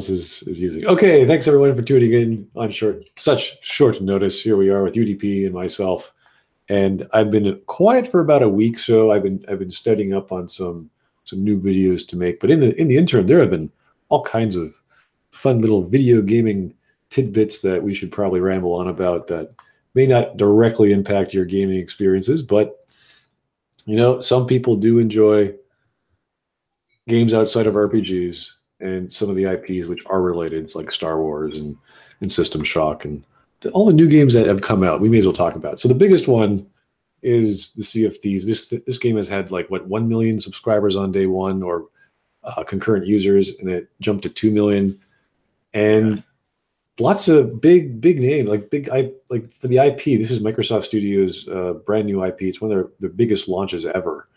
is using. Okay, thanks everyone for tuning in on such short notice. Here we are with UDP and myself, and I've been quiet for about a week, so I've been studying up on some new videos to make. But in the interim, there have been all kinds of fun little video gaming tidbits that we should probably ramble on about that may not directly impact your gaming experiences, but some people do enjoy games outside of RPGs and some of the IPs which are related. It's like Star Wars and System Shock and all the new games that have come out. We may as well talk about it. So the biggest one is the Sea of Thieves. This game has had 1 million subscribers on day one, or concurrent users, and it jumped to 2 million. And lots of big names, for the IP. This is Microsoft Studios' brand new IP. It's one of their biggest launches ever.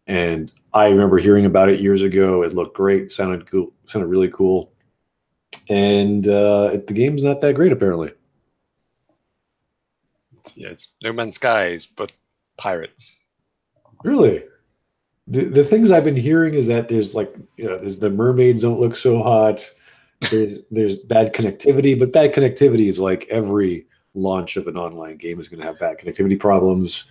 And I remember hearing about it years ago. It looked great, sounded cool, sounded really cool. And the game's not that great, apparently. Yeah, it's No Man's Skies, but pirates. Really? The things I've been hearing is that there's the mermaids don't look so hot. There's bad connectivity, but bad connectivity is like every launch of an online game is going to have bad connectivity problems.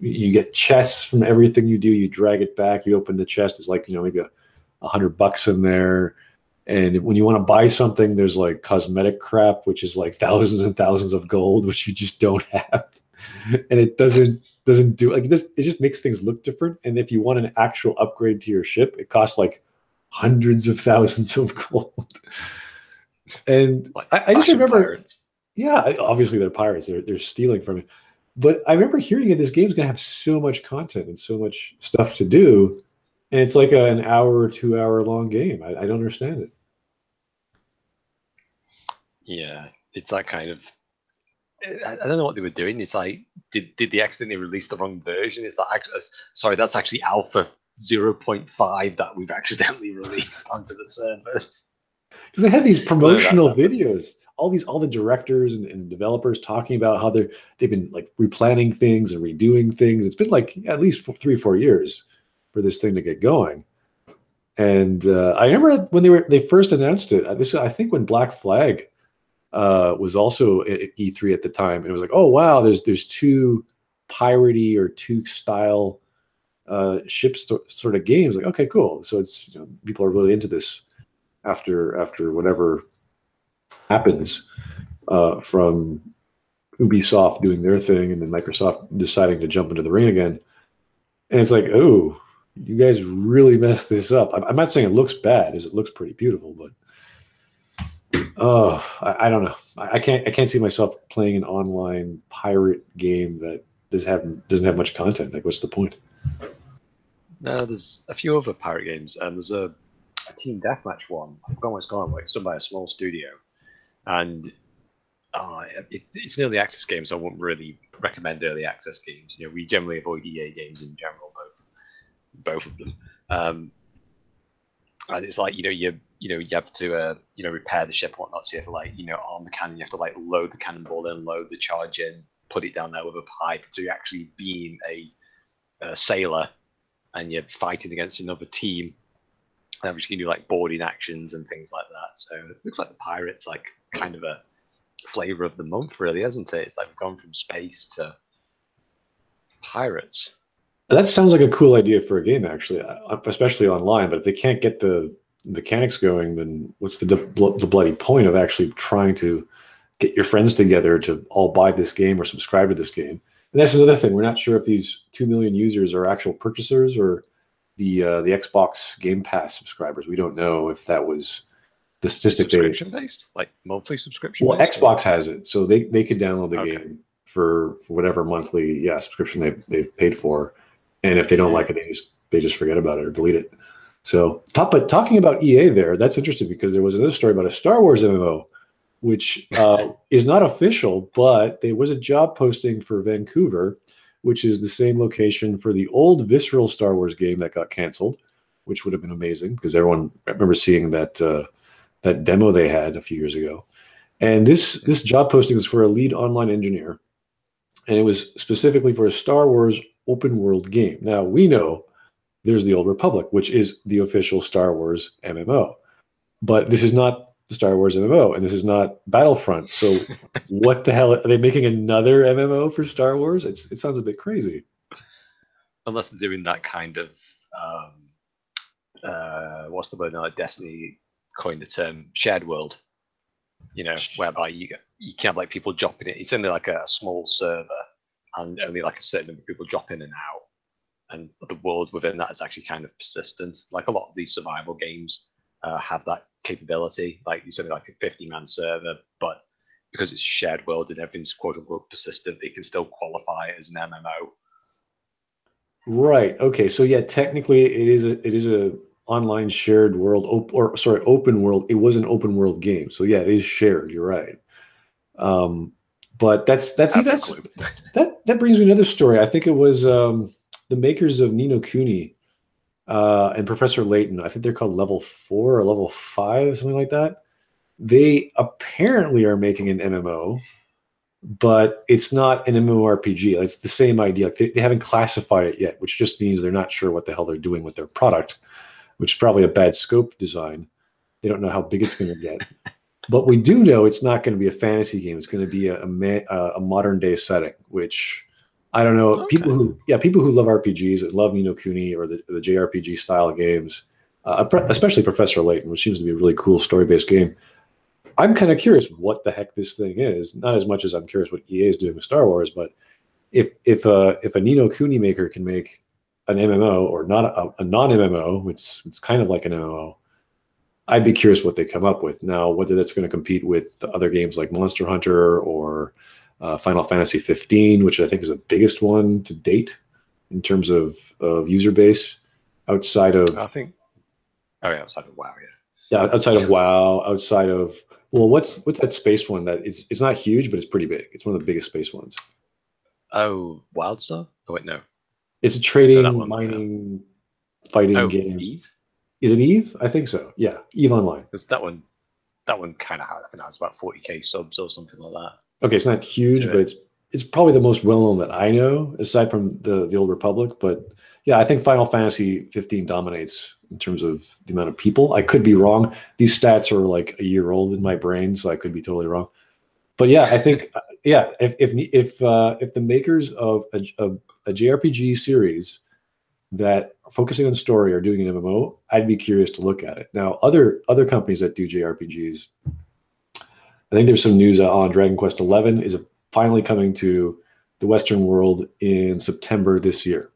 You get chests from everything you do. You drag it back, you open the chest, it's maybe $100 in there. And when you want to buy something, there's cosmetic crap, which is thousands and thousands of gold, which you just don't have. And it doesn't do it just makes things look different. And if you want an actual upgrade to your ship, it costs hundreds of thousands of gold. And I just remember pirates. Yeah, obviously they're pirates. They're stealing from it. But I remember hearing that this game's going to have so much content and so much stuff to do. And it's like an hour or 2 hour long game. I don't understand it. Yeah, it's that kind of... I don't know what they were doing. It's did they accidentally release the wrong version? Sorry, that's actually Alpha 0.5 that we've accidentally released onto the servers. Because they had these promotional videos. All the directors and developers talking about how they've been replanning things and redoing things. It's been at least 3 or 4 years for this thing to get going. And I remember when they first announced it. I think when Black Flag was also at E3 at the time, and it was oh wow, there's 2 piratey or 2 style ship sort of games. Okay, cool. So it's people are really into this after whatever happens from Ubisoft doing their thing and then Microsoft deciding to jump into the ring again. And it's oh, you guys really messed this up. I'm not saying it looks bad, as it looks pretty beautiful, but I don't know. I can't see myself playing an online pirate game that doesn't have much content. What's the point? No, there's a few other pirate games, and there's a team deathmatch one. I forgot what it's called. It's done by a small studio, and it's an early access game, so I wouldn't really recommend early access games. We generally avoid EA games in general, both of them. And it's you have to repair the ship and whatnot. So you have to arm the cannon. You have to load the cannonball in, load the charge in, put it down there with a pipe. So you're actually being a sailor, and you're fighting against another team. Which you can do boarding actions and things like that. So it looks like the pirates kind of a flavor of the month, really, hasn't it? It's we've gone from space to pirates. That sounds like a cool idea for a game, actually, especially online. But if they can't get the mechanics going, then what's the bloody point of actually trying to get your friends together to all buy this game or subscribe to this game? And that's another thing. We're not sure if these 2 million users are actual purchasers or the Xbox Game Pass subscribers. We don't know if that was the statistic. Subscription based, monthly subscription. Well, Xbox has it, so they could download the game for whatever monthly subscription they've paid for, and if they don't like it, they just forget about it or delete it. So, but talking about EA there, that's interesting because there was another story about a Star Wars MMO, which is not official, but there was a job posting for Vancouver, which is the same location for the old Visceral Star Wars game that got canceled, which would have been amazing because I remember seeing that demo they had a few years ago. And this job posting is for a lead online engineer, and it was specifically for a Star Wars open world game. Now we know there's the Old Republic, which is the official Star Wars MMO. But this is not the Star Wars MMO, and this is not Battlefront. So what the hell? Are they making another MMO for Star Wars? It sounds a bit crazy. Unless they're doing that kind of, what's the word now? Destiny coined the term shared world, whereby you can have like people drop in it. It's only like a small server, and only like a certain number of people drop in and out. And the world within that is actually kind of persistent. Like a lot of these survival games have that capability. Like it's only like a 50-man server, but because it's a shared world and everything's quote unquote persistent, it can still qualify as an MMO. Right. Okay. So yeah, technically it is a online shared world, open world. It was an open world game. So yeah, it is shared. You're right. But that brings me to another story. I think it was the makers of Ni no Kuni and Professor Layton. I think they're called Level 4 or Level 5, something like that. They apparently are making an MMO, but it's not an MMORPG. It's the same idea. Like they haven't classified it yet, which just means they're not sure what the hell they're doing with their product, which is probably a bad scope design. They don't know how big it's going to get. But we do know it's not going to be a fantasy game. It's going to be a modern day setting, which I don't know. Okay. People who love RPGs and love Ni no Kuni or the JRPG style games, especially Professor Layton, which seems to be a really cool story-based game. I'm kind of curious what the heck this thing is. Not as much as I'm curious what EA is doing with Star Wars, but if a Ni no Kuni maker can make an MMO or not a non-MMO, it's kind of like an MMO, I'd be curious what they come up with. Now, whether that's going to compete with other games like Monster Hunter or Final Fantasy 15, which I think is the biggest one to date in terms of user base outside of. I think. Oh yeah, outside of WoW, yeah. Yeah, outside of WoW, outside of what's that space one that it's not huge, but it's pretty big. It's one of the biggest space ones. Oh, WildStar? Oh wait, no. It's a trading, mining, fighting game. Eve? Is it Eve? I think so. Yeah, Eve Online. Because that one kind of has about 40k subs or something like that. Okay, it's not huge, but it's probably the most well-known that I know, aside from the Old Republic. But yeah, I think Final Fantasy 15 dominates in terms of the amount of people. I could be wrong. These stats are like a year old in my brain, so I could be totally wrong. But yeah, I think if the makers of a JRPG series that are focusing on story are doing an MMO, I'd be curious to look at it. Now, other companies that do JRPGs, I think there's some news on Dragon Quest XI is finally coming to the Western world in September this year.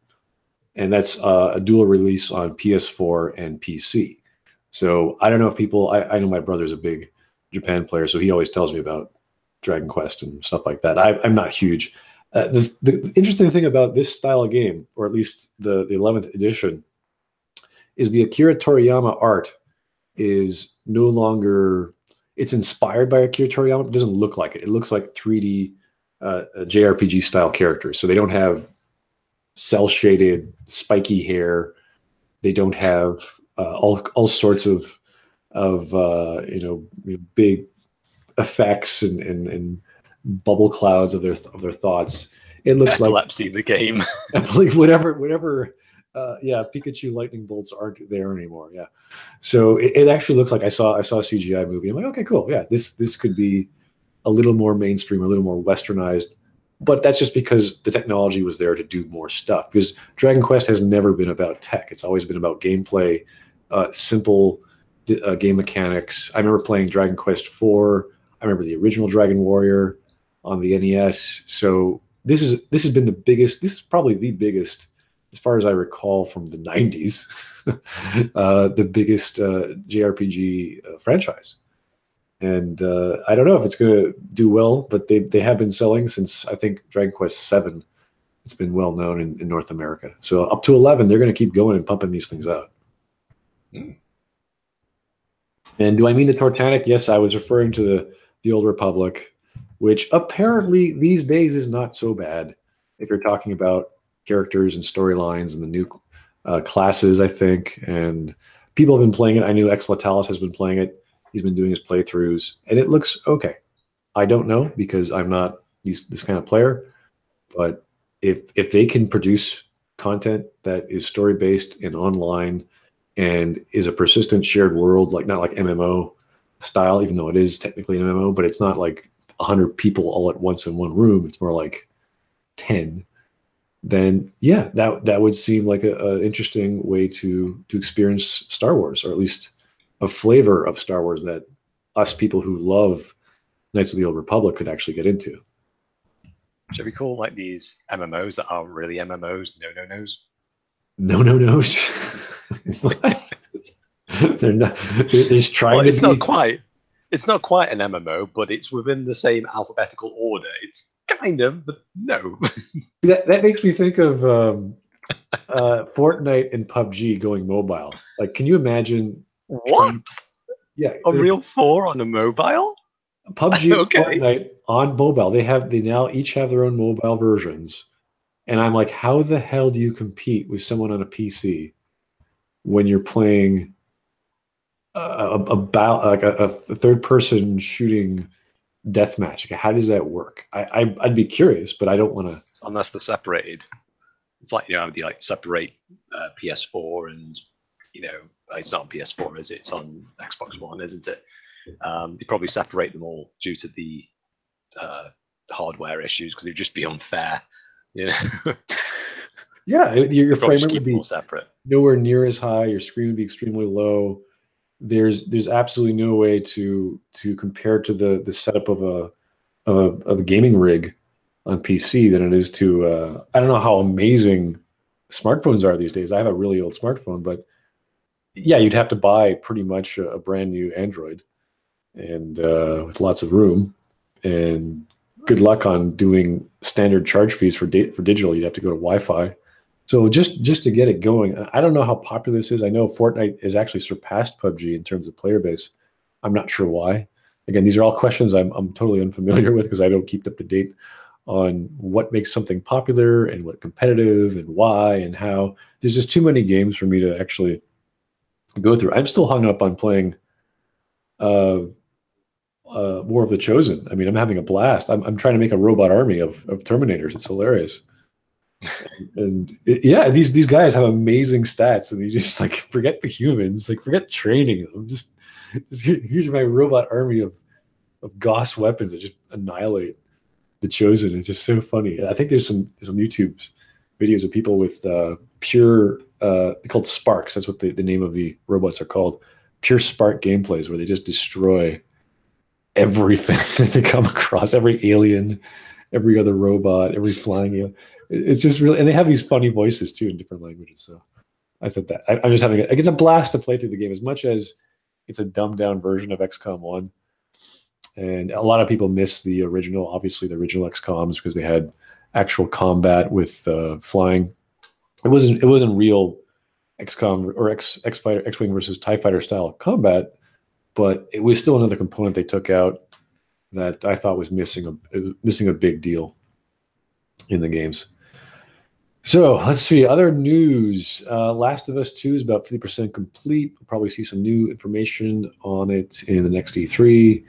And that's a dual release on PS4 and PC. So I don't know if people, I know my brother's a big Japan player, so he always tells me about Dragon Quest and stuff like that. I'm not huge. The interesting thing about this style of game, or at least the 11th edition, is the Akira Toriyama art is no longer, it's inspired by Akira Toriyama, but it doesn't look like it. It looks like 3D JRPG style characters. So they don't have cell shaded spiky hair. They don't have all sorts of big effects and bubble clouds of their thoughts. It looks epilepsy in the game. I believe whatever Pikachu lightning bolts aren't there anymore. Yeah, so it actually looks like I saw a CGI movie. I'm like, okay, cool. Yeah, this could be a little more mainstream, a little more westernized. But that's just because the technology was there to do more stuff. Because Dragon Quest has never been about tech. It's always been about gameplay, simple game mechanics. I remember playing Dragon Quest IV. I remember the original Dragon Warrior on the NES. So this has been the biggest. This is probably the biggest, as far as I recall, from the 90s, the biggest JRPG franchise. And I don't know if it's going to do well, but they have been selling since, I think, Dragon Quest VII. It's been well known in North America. So up to 11, they're going to keep going and pumping these things out. Mm. And do I mean the Titanic? Yes, I was referring to the Old Republic, which apparently these days is not so bad if you're talking about characters and storylines and the new classes, I think. And people have been playing it. I knew X Latalis has been playing it. He's been doing his playthroughs, and it looks okay. I don't know because I'm not this kind of player, but if they can produce content that is story based and online and is a persistent shared world, like not like MMO style, even though it is technically an MMO, but it's not like 100 people all at once in one room. It's more like 10. Then yeah, that would seem like a interesting way to experience Star Wars, or at least a flavor of Star Wars that us people who love Knights of the Old Republic could actually get into. Should we call like these MMOs that aren't really MMOs no-no-nos? No-no-nos? They're not. They're just trying to it's be. Not quite. It's not quite an MMO, but it's within the same alphabetical order. It's kind of, but no. That makes me think of Fortnite and PUBG going mobile. Like, can you imagine? What? Yeah, Unreal 4 on a mobile? PUBG and Okay. Fortnite on mobile. They now each have their own mobile versions. And I'm like, how the hell do you compete with someone on a PC when you're playing a third person shooting deathmatch? Like, how does that work? I'd be curious, but I don't want to. Unless they're separated. It's like, how they like separate PS4 and, it's not on PS4, is it? It's on Xbox One, isn't it? They probably separate them all due to the hardware issues, because it would just be unfair. Yeah, your frame rate would be more separate. Nowhere near as high. Your screen would be extremely low. There's absolutely no way to compare to the setup of a gaming rig on PC than it is to I don't know how amazing smartphones are these days. I have a really old smartphone, but yeah, you'd have to buy pretty much a brand new Android and with lots of room, and good luck on doing standard charge fees for digital. You'd have to go to Wi-Fi. So just to get it going, I don't know how popular this is. I know Fortnite has actually surpassed PUBG in terms of player base. I'm not sure why. Again, these are all questions I'm totally unfamiliar with, because I don't keep up to date on what makes something popular and what competitive and why and how. There's just too many games for me to actually go through. I'm still hung up on playing War of the Chosen. I mean, I'm having a blast. I'm trying to make a robot army of Terminators. It's hilarious. Yeah, these guys have amazing stats, and you just like forget the humans, like forget training them. Just here's my robot army of Gauss weapons that just annihilate the Chosen. It's just so funny. I think there's some YouTube videos of people with pure they're called Sparks. That's what the name of the robots are called. Pure Spark gameplays, where they just destroy everything that they come across, every alien, every other robot, every flying alien. It's just really, and they have these funny voices too in different languages. So I thought that I'm just having it's a blast to play through the game, as much as it's a dumbed down version of XCOM 1. And a lot of people miss the original, obviously the original XCOMs, because they had actual combat with flying. It wasn't real XCOM or X-Wing versus TIE Fighter style combat, but it was still another component they took out that I thought was missing a big deal in the games. So let's see, other news. Last of Us 2 is about 50% complete. We'll probably see some new information on it in the next E3.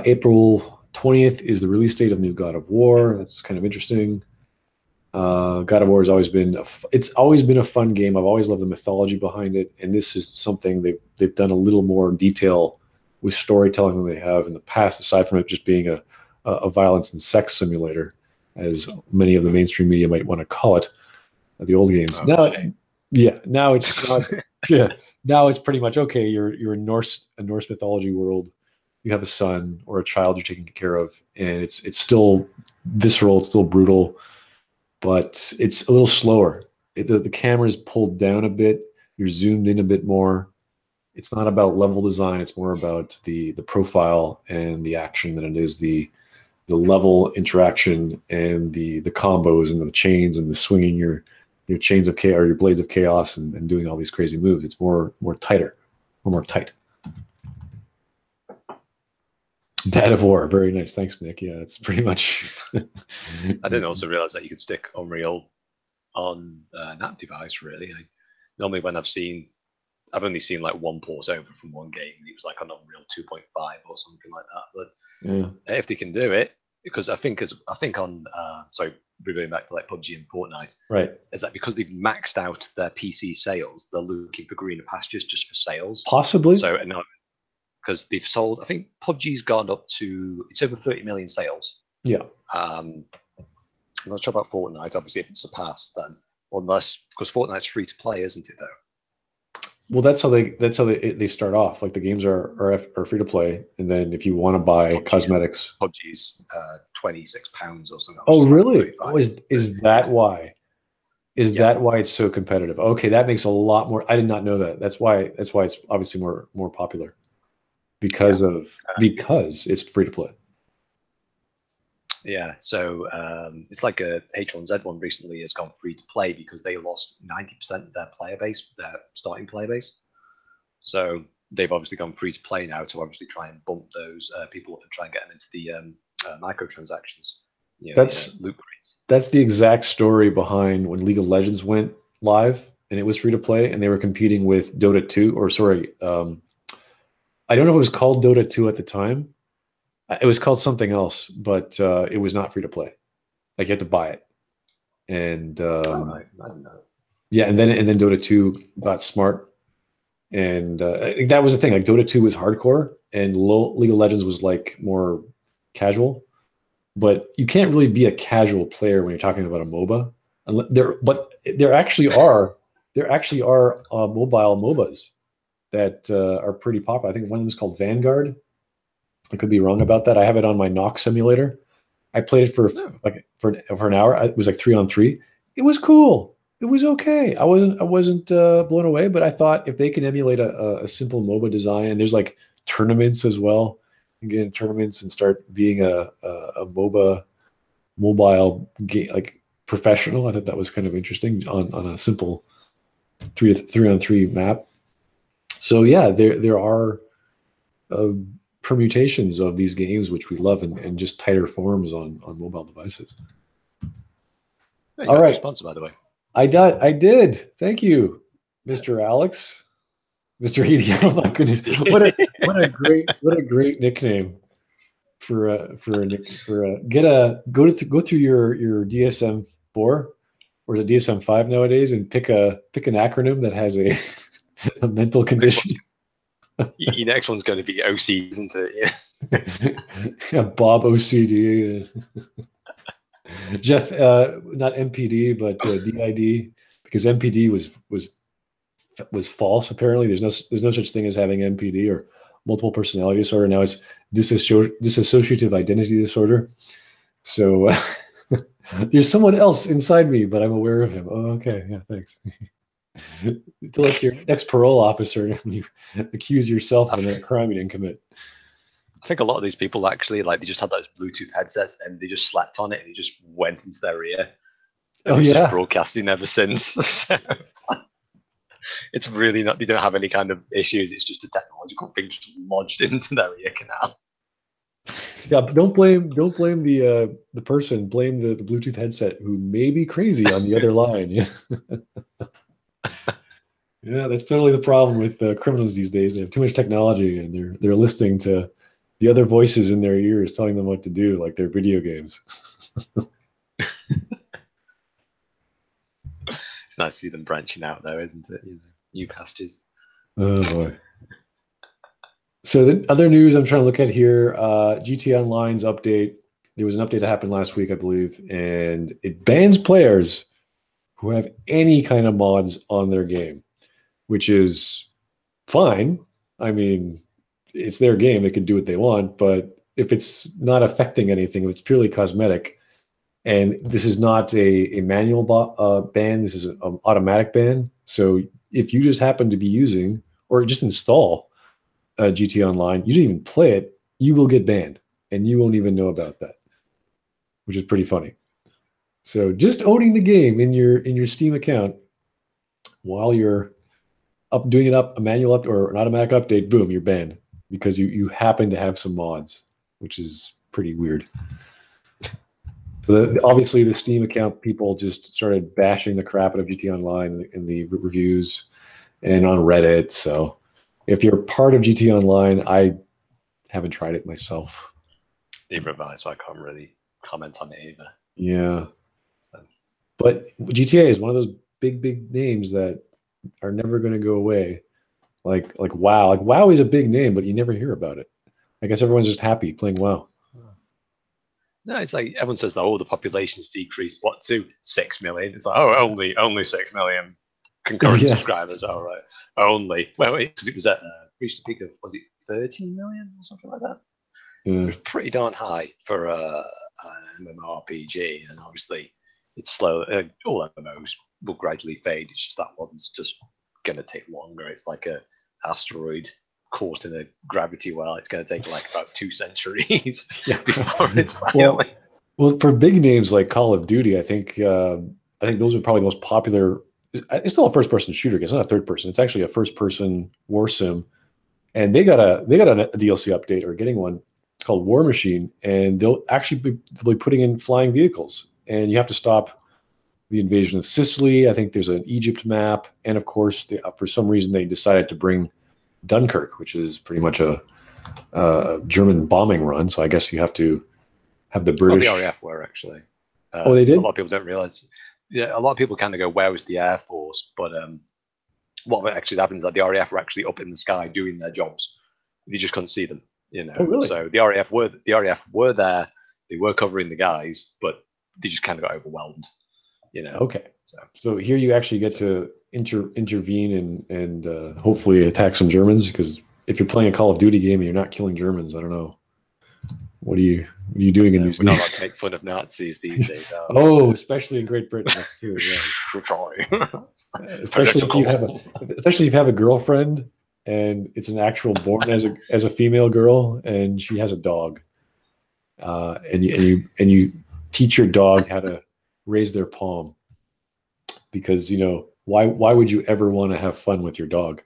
April 20th is the release date of new God of War. That's kind of interesting. God of War has always been a fun game. I've always loved the mythology behind it, and this is something they've done a little more detail with storytelling than they have in the past, aside from it just being a violence and sex simulator, as many of the mainstream media might want to call it, the old games. Now it's pretty much okay. You're a Norse mythology world. You have a son or a child you're taking care of, and it's still visceral, it's still brutal, but it's a little slower. The camera's pulled down a bit. You're zoomed in a bit more. It's not about level design. It's more about the profile and the action than it is the level interaction and the combos and the chains and the swinging your chains of chaos or your blades of chaos and doing all these crazy moves. It's more tighter, or more tight. Dad of War, very nice. Thanks, Nick. Yeah, it's pretty much. I didn't also realize that you could stick Unreal on that device. Really, normally when I've only seen like one port over from one game. It was like on Unreal 2.5 or something like that. But if they can do it, because I think on sorry, reverting back to like PUBG and Fortnite, Right. is that because they've maxed out their PC sales, they're looking for greener pastures just for sales. Possibly. So and because they've sold, I think PUBG's gone up to it's over 30 million sales. Yeah. I'm not sure about Fortnite. Obviously, if it's surpassed, then unless because Fortnite's free to play, isn't it? Though. Well, that's how they start off. Like the games are free to play, and then if you want to buy cosmetics, PUBG's £26 or something. Oh, really? Oh, is that why? Is that why it's so competitive? Okay, that makes a lot more. I did not know that. That's why it's obviously more popular because it's free to play. Yeah, so it's like a H1Z1 recently has gone free to play because they lost 90% of their player base, their starting player base. So they've obviously gone free to play now to obviously try and bump those people up and try and get them into the microtransactions. Loot crates. That's the exact story behind when League of Legends went live and it was free to play and they were competing with Dota 2, or sorry, I don't know if it was called Dota 2 at the time. It was called something else, but it was not free to play. Like you had to buy it. And I don't know. Yeah, and then Dota 2 got smart, and that was the thing. Like Dota 2 was hardcore, and League of Legends was like more casual. But you can't really be a casual player when you're talking about a MOBA. There actually are mobile MOBAs that are pretty popular. I think one of them is called Vanguard. I could be wrong about that. I have it on my Knock simulator. I played it for an hour. It was like 3-on-3. It was cool. It was okay. I wasn't blown away, but I thought if they can emulate a simple MOBA design, and there's like tournaments as well, and get in tournaments and start being a MOBA mobile game like professional. I thought that was kind of interesting on a simple 3-on-3 map. So yeah, there are permutations of these games which we love, and just tighter forms on mobile devices. Hey, all right, response by the way. I did. Thank you, Mr. Alex, Mr. Edie. Oh my goodness, what a great nickname for go through your DSM-4 or is it DSM-5 nowadays, and pick an acronym that has a mental condition. Your next one's going to be OC, isn't it? Yeah, Bob OCD. Jeff, not MPD, but DID, because MPD was false. Apparently, there's no such thing as having MPD or multiple personality disorder. Now it's dissociative identity disorder. So there's someone else inside me, but I'm aware of him. Oh, okay, yeah, thanks. Until it's your next parole officer and you accuse yourself of a crime you didn't commit. I think a lot of these people actually, like, they just had those Bluetooth headsets and they just slapped on it and it just went into their ear. And it's just broadcasting ever since. So it's really not, they don't have any kind of issues. It's just a technological thing just lodged into their ear canal. Yeah, don't blame the person. Blame the Bluetooth headset who may be crazy on the other line. Yeah. Yeah, that's totally the problem with criminals these days. They have too much technology, and they're listening to the other voices in their ears telling them what to do, like their video games. It's nice to see them branching out, though, isn't it? New pastures. Oh boy. So the other news I'm trying to look at here, GT Online's update. There was an update that happened last week, I believe, and it bans players who have any kind of mods on their game, which is fine. I mean, it's their game. They can do what they want, but if it's not affecting anything, if it's purely cosmetic, and this is not a manual ban, this is an automatic ban. So if you just happen to be using or just install GT Online, you didn't even play it, you will get banned, and you won't even know about that, which is pretty funny. So just owning the game in your Steam account while you're doing a manual up or an automatic update, boom, you're banned because you happen to have some mods, which is pretty weird. So obviously the Steam account people just started bashing the crap out of GT Online in the reviews and on Reddit. So if you're part of GT Online, I haven't tried it myself. Neither have I, so I can't really comment on it either. Yeah. So. But GTA is one of those big names that are never going to go away. Like WoW. Like WoW is a big name, but you never hear about it. I guess everyone's just happy playing WoW. No, it's like everyone says that the population's decreased. What, to 6 million? It's like, only 6 million concurrent subscribers. All right, only. Well, because it was at reached the peak of, was it 13 million or something like that? Yeah. It was pretty darn high for an MMORPG, and obviously it's slow. All MMOs will gradually fade. It's just that one's just going to take longer. It's like a asteroid caught in a gravity well. It's going to take like about 2 centuries before it's finally. Well, for big names like Call of Duty, I think those are probably the most popular. It's still a first-person shooter. It's not a third-person. It's actually a first-person war sim, and they got a DLC update or getting one called War Machine, and they'll actually be putting in flying vehicles, and you have to stop the invasion of Sicily. I think there's an Egypt map, and of course, for some reason, they decided to bring Dunkirk, which is pretty much a German bombing run. So I guess you have to have the British. Well, the RAF were actually. They did? A lot of people don't realize. Yeah, a lot of people kind of go, "Where was the Air Force?" But what actually happens is that the RAF were actually up in the sky doing their jobs. You just couldn't see them, you know. Oh, really? So the RAF were there. They were covering the guys, but they just kind of got overwhelmed, you know. Okay. So here you actually get to intervene and hopefully attack some Germans, because if you're playing a Call of Duty game and you're not killing Germans, I don't know. What are you doing in these? We're not allowed to make fun of Nazis these days. Especially in Great Britain. That's true. Yeah. Sorry. especially if you have a girlfriend and it's an actual born as a female girl, and she has a dog, and you teach your dog how to raise their palm, because why would you ever want to have fun with your dog?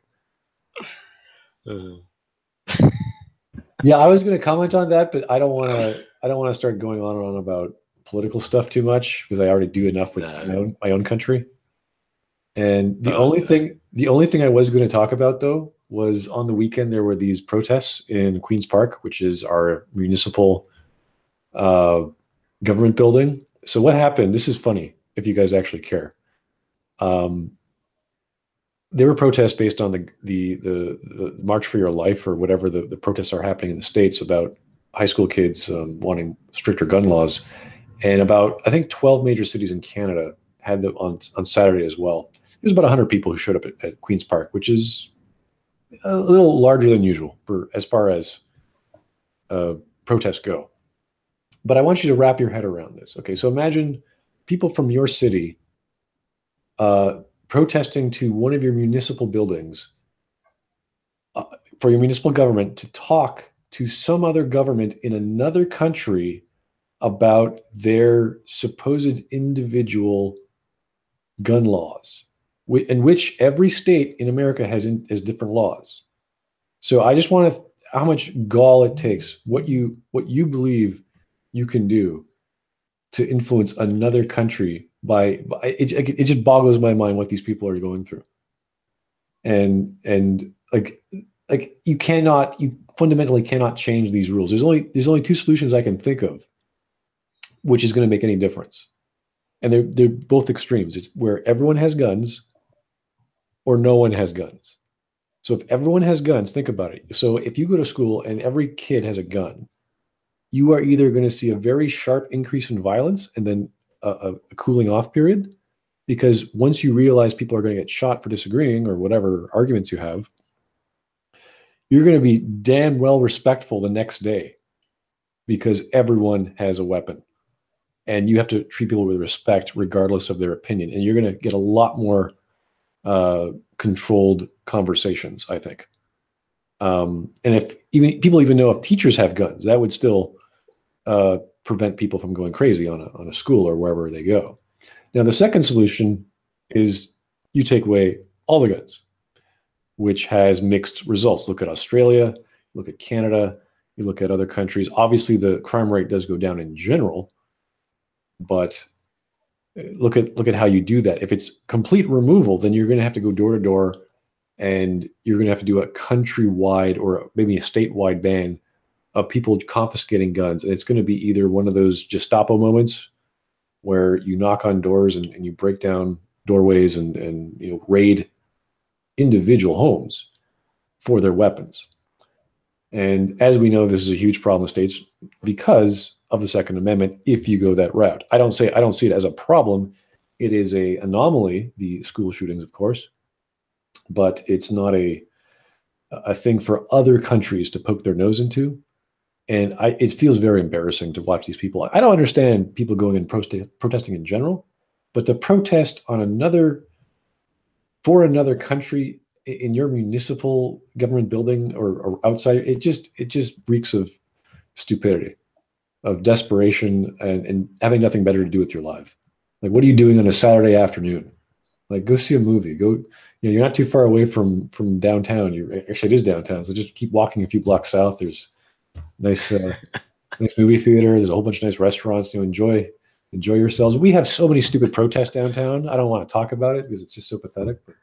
Yeah, I was going to comment on that, but I don't want to start going on and on about political stuff too much, because I already do enough with my own country. And the only thing I was going to talk about, though, was on the weekend there were these protests in Queen's Park, which is our municipal government building. So what happened? This is funny if you guys actually care. There were protests based on the March for Your Life, or whatever the protests are happening in the States about high school kids wanting stricter gun laws. And about, I think, 12 major cities in Canada had them on Saturday as well. There's about 100 people who showed up at Queen's Park, which is a little larger than usual as far as protests go. But I want you to wrap your head around this. Okay, so imagine people from your city protesting to one of your municipal buildings for your municipal government to talk to some other government in another country about their supposed individual gun laws, in which every state in America has different laws. So I just want how much gall it takes, what you believe you can do to influence another country by it just boggles my mind what these people are going through. And like you fundamentally cannot change these rules. There's only two solutions I can think of which is going to make any difference. And they're both extremes. It's where everyone has guns or no one has guns. So if everyone has guns, think about it. So if you go to school and every kid has a gun, you are either going to see a very sharp increase in violence and then a cooling off period, because once you realize people are going to get shot for disagreeing or whatever arguments you have, you're going to be damn well respectful the next day because everyone has a weapon. And you have to treat people with respect regardless of their opinion. And you're going to get a lot more controlled conversations, I think. And if people even know if teachers have guns, that would still prevent people from going crazy on a school or wherever they go. Now, the second solution is you take away all the guns, which has mixed results. Look at Australia, look at Canada, you look at other countries. Obviously, the crime rate does go down in general, but look at how you do that. If it's complete removal, then you're going to have to go door to door, and you're going to have to do a countrywide or maybe a statewide ban of people confiscating guns, and it's going to be either one of those Gestapo moments where you knock on doors and you break down doorways and raid individual homes for their weapons. And as we know, this is a huge problem in the states because of the Second Amendment. If you go that route, I don't see it as a problem. It is a anomaly, the school shootings, of course, but it's not a thing for other countries to poke their nose into. And it feels very embarrassing to watch these people. I don't understand people going and protesting in general, but the protest on for another country in your municipal government building or outside, it just reeks of stupidity, of desperation, and having nothing better to do with your life. Like, what are you doing on a Saturday afternoon? Like, go see a movie. Go, you're not too far away from downtown. Actually, it is downtown. So just keep walking a few blocks south. There's nice movie theater. There's a whole bunch of nice restaurants. Enjoy yourselves. We have so many stupid protests downtown. I don't want to talk about it because it's just so pathetic. But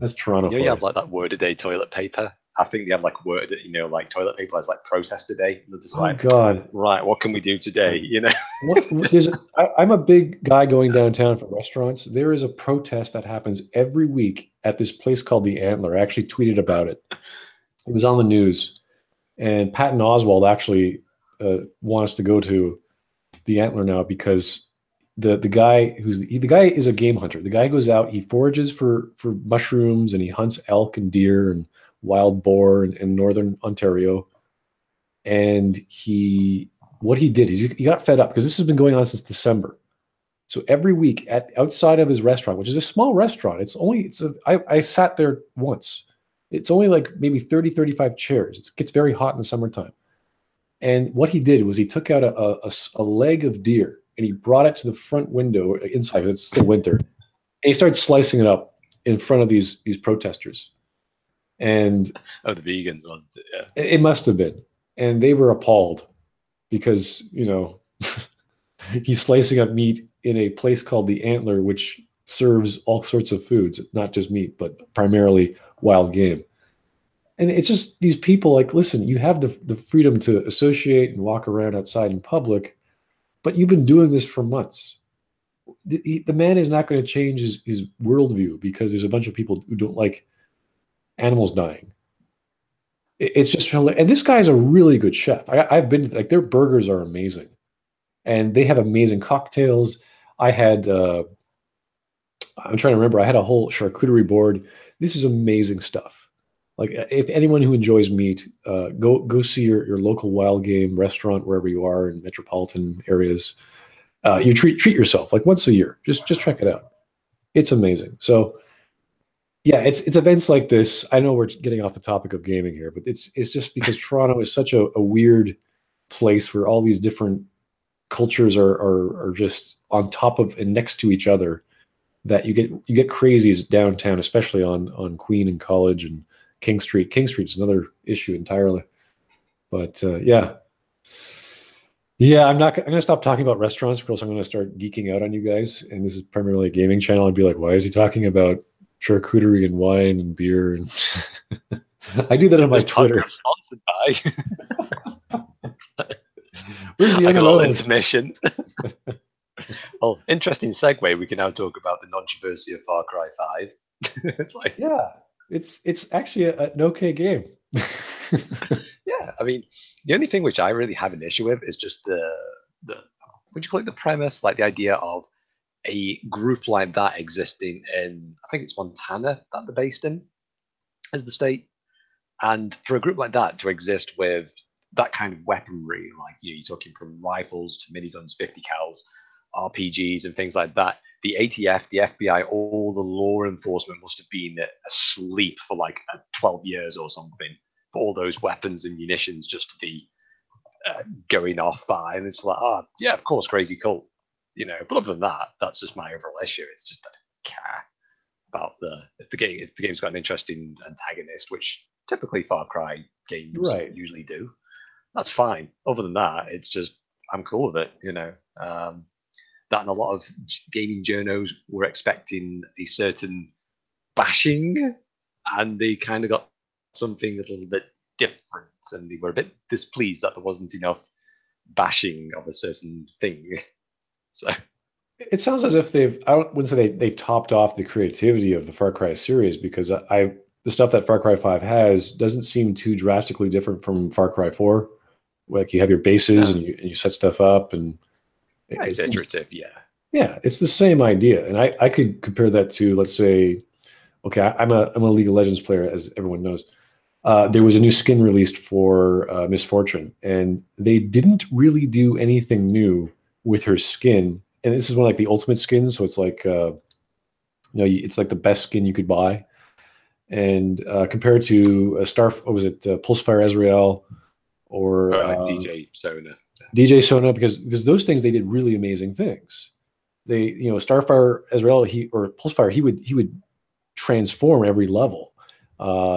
that's Toronto. You have like that word a day toilet paper. I think they have like word, like toilet paper as like protest a day. They're just God, right, what can we do today? I'm a big guy going downtown for restaurants. There is a protest that happens every week at this place called the Antler. I actually tweeted about it. It was on the news, and Patton Oswalt actually wants to go to the Antler now because the guy the guy is a game hunter. The guy goes out, he forages for mushrooms, and he hunts elk and deer and wild boar in northern Ontario. And what he did is he got fed up because this has been going on since December. So every week outside of his restaurant, which is a small restaurant, I sat there once. It's only like maybe 30, 35 chairs. It gets very hot in the summertime. And what he did was he took out a leg of deer and he brought it to the front window inside. It's still winter. And he started slicing it up in front of these protesters. And the vegans, wasn't it? Yeah. It must have been. And they were appalled because, he's slicing up meat in a place called the Antler, which serves all sorts of foods, not just meat, but primarily wild game. And it's just these people like, listen, you have the freedom to associate and walk around outside in public, but you've been doing this for months. The man is not going to change his worldview because there's a bunch of people who don't like animals dying. It's just, and this guy's a really good chef. I've been, like, their burgers are amazing, and they have amazing cocktails. I'm trying to remember. I had a whole charcuterie board. This is amazing stuff. Like, if anyone who enjoys meat, go see your local wild game restaurant wherever you are in metropolitan areas. You treat yourself like once a year. Just check it out. It's amazing. So, yeah, it's events like this. I know we're getting off the topic of gaming here, but it's just because Toronto is such a weird place where all these different cultures are just on top of and next to each other that you get crazies downtown, especially on Queen and College and King Street. King Street's another issue entirely. But yeah, I'm going to stop talking about restaurants, or else I'm going to start geeking out on you guys. And this is primarily a gaming channel. I'd be like, why is he talking about charcuterie and wine and beer? And I do that on my Twitter. Sponsored by. Where's the little intermission? Oh, interesting segue. We can now talk about the controversy of Far Cry 5. It's like, yeah, it's actually an okay game. Yeah, I mean, the only thing which I really have an issue with is just the what do you call it, the premise, like the idea of a group like that existing in, I think it's Montana that they're based in, as the state. And for a group like that to exist with that kind of weaponry, like you're talking from rifles to miniguns, 50 cals, RPGs, and things like that, the ATF, the FBI, all the law enforcement must have been asleep for like 12 years or something for all those weapons and munitions just to be going off by. And it's like, yeah, of course, crazy cult. But other than that, that's just my overall issue. It's just that I care about if the game's got an interesting antagonist, which typically Far Cry games usually do. That's fine. Other than that, it's just I'm cool with it. That and a lot of gaming journos were expecting a certain bashing, and they kind of got something a little bit different, and they were a bit displeased that there wasn't enough bashing of a certain thing. So it sounds as if wouldn't say they topped off the creativity of the Far Cry series, because the stuff that Far Cry 5 has doesn't seem too drastically different from Far Cry 4. Like you have your bases and you set stuff up, and it's iterative, yeah, it's the same idea. And I could compare that to, let's say, okay, I'm a League of Legends player, as everyone knows. There was a new skin released for Miss Fortune, and they didn't really do anything new with her skin. And this is one of, like, the ultimate skins, so it's like it's like the best skin you could buy. And compared to what was it, Pulsefire Ezreal, or DJ Sona. DJ Sona, because those things, they did really amazing things. They, Starfire Ezreal, or Pulsefire, he would transform every level.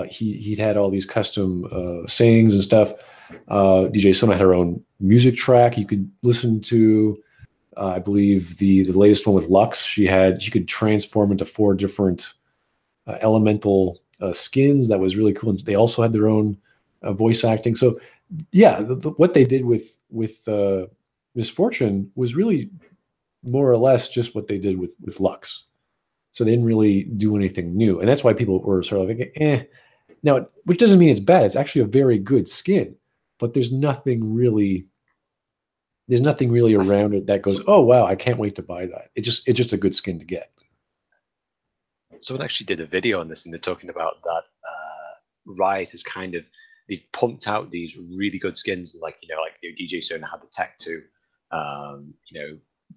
He'd had all these custom sayings and stuff. DJ Sona had her own music track you could listen to. I believe the latest one with Lux, she could transform into 4 different elemental skins. That was really cool. And they also had their own voice acting. So yeah, what they did with Miss Fortune was really more or less just what they did with Lux. So they didn't really do anything new, and that's why people were sort of like, eh. Now, which doesn't mean it's bad. It's actually a very good skin, but there's nothing really around it that goes, oh wow, I can't wait to buy that. It's just a good skin to get. Someone actually did a video on this, and they're talking about that Riot is they've pumped out these really good skins, like DJ Sona had the tech to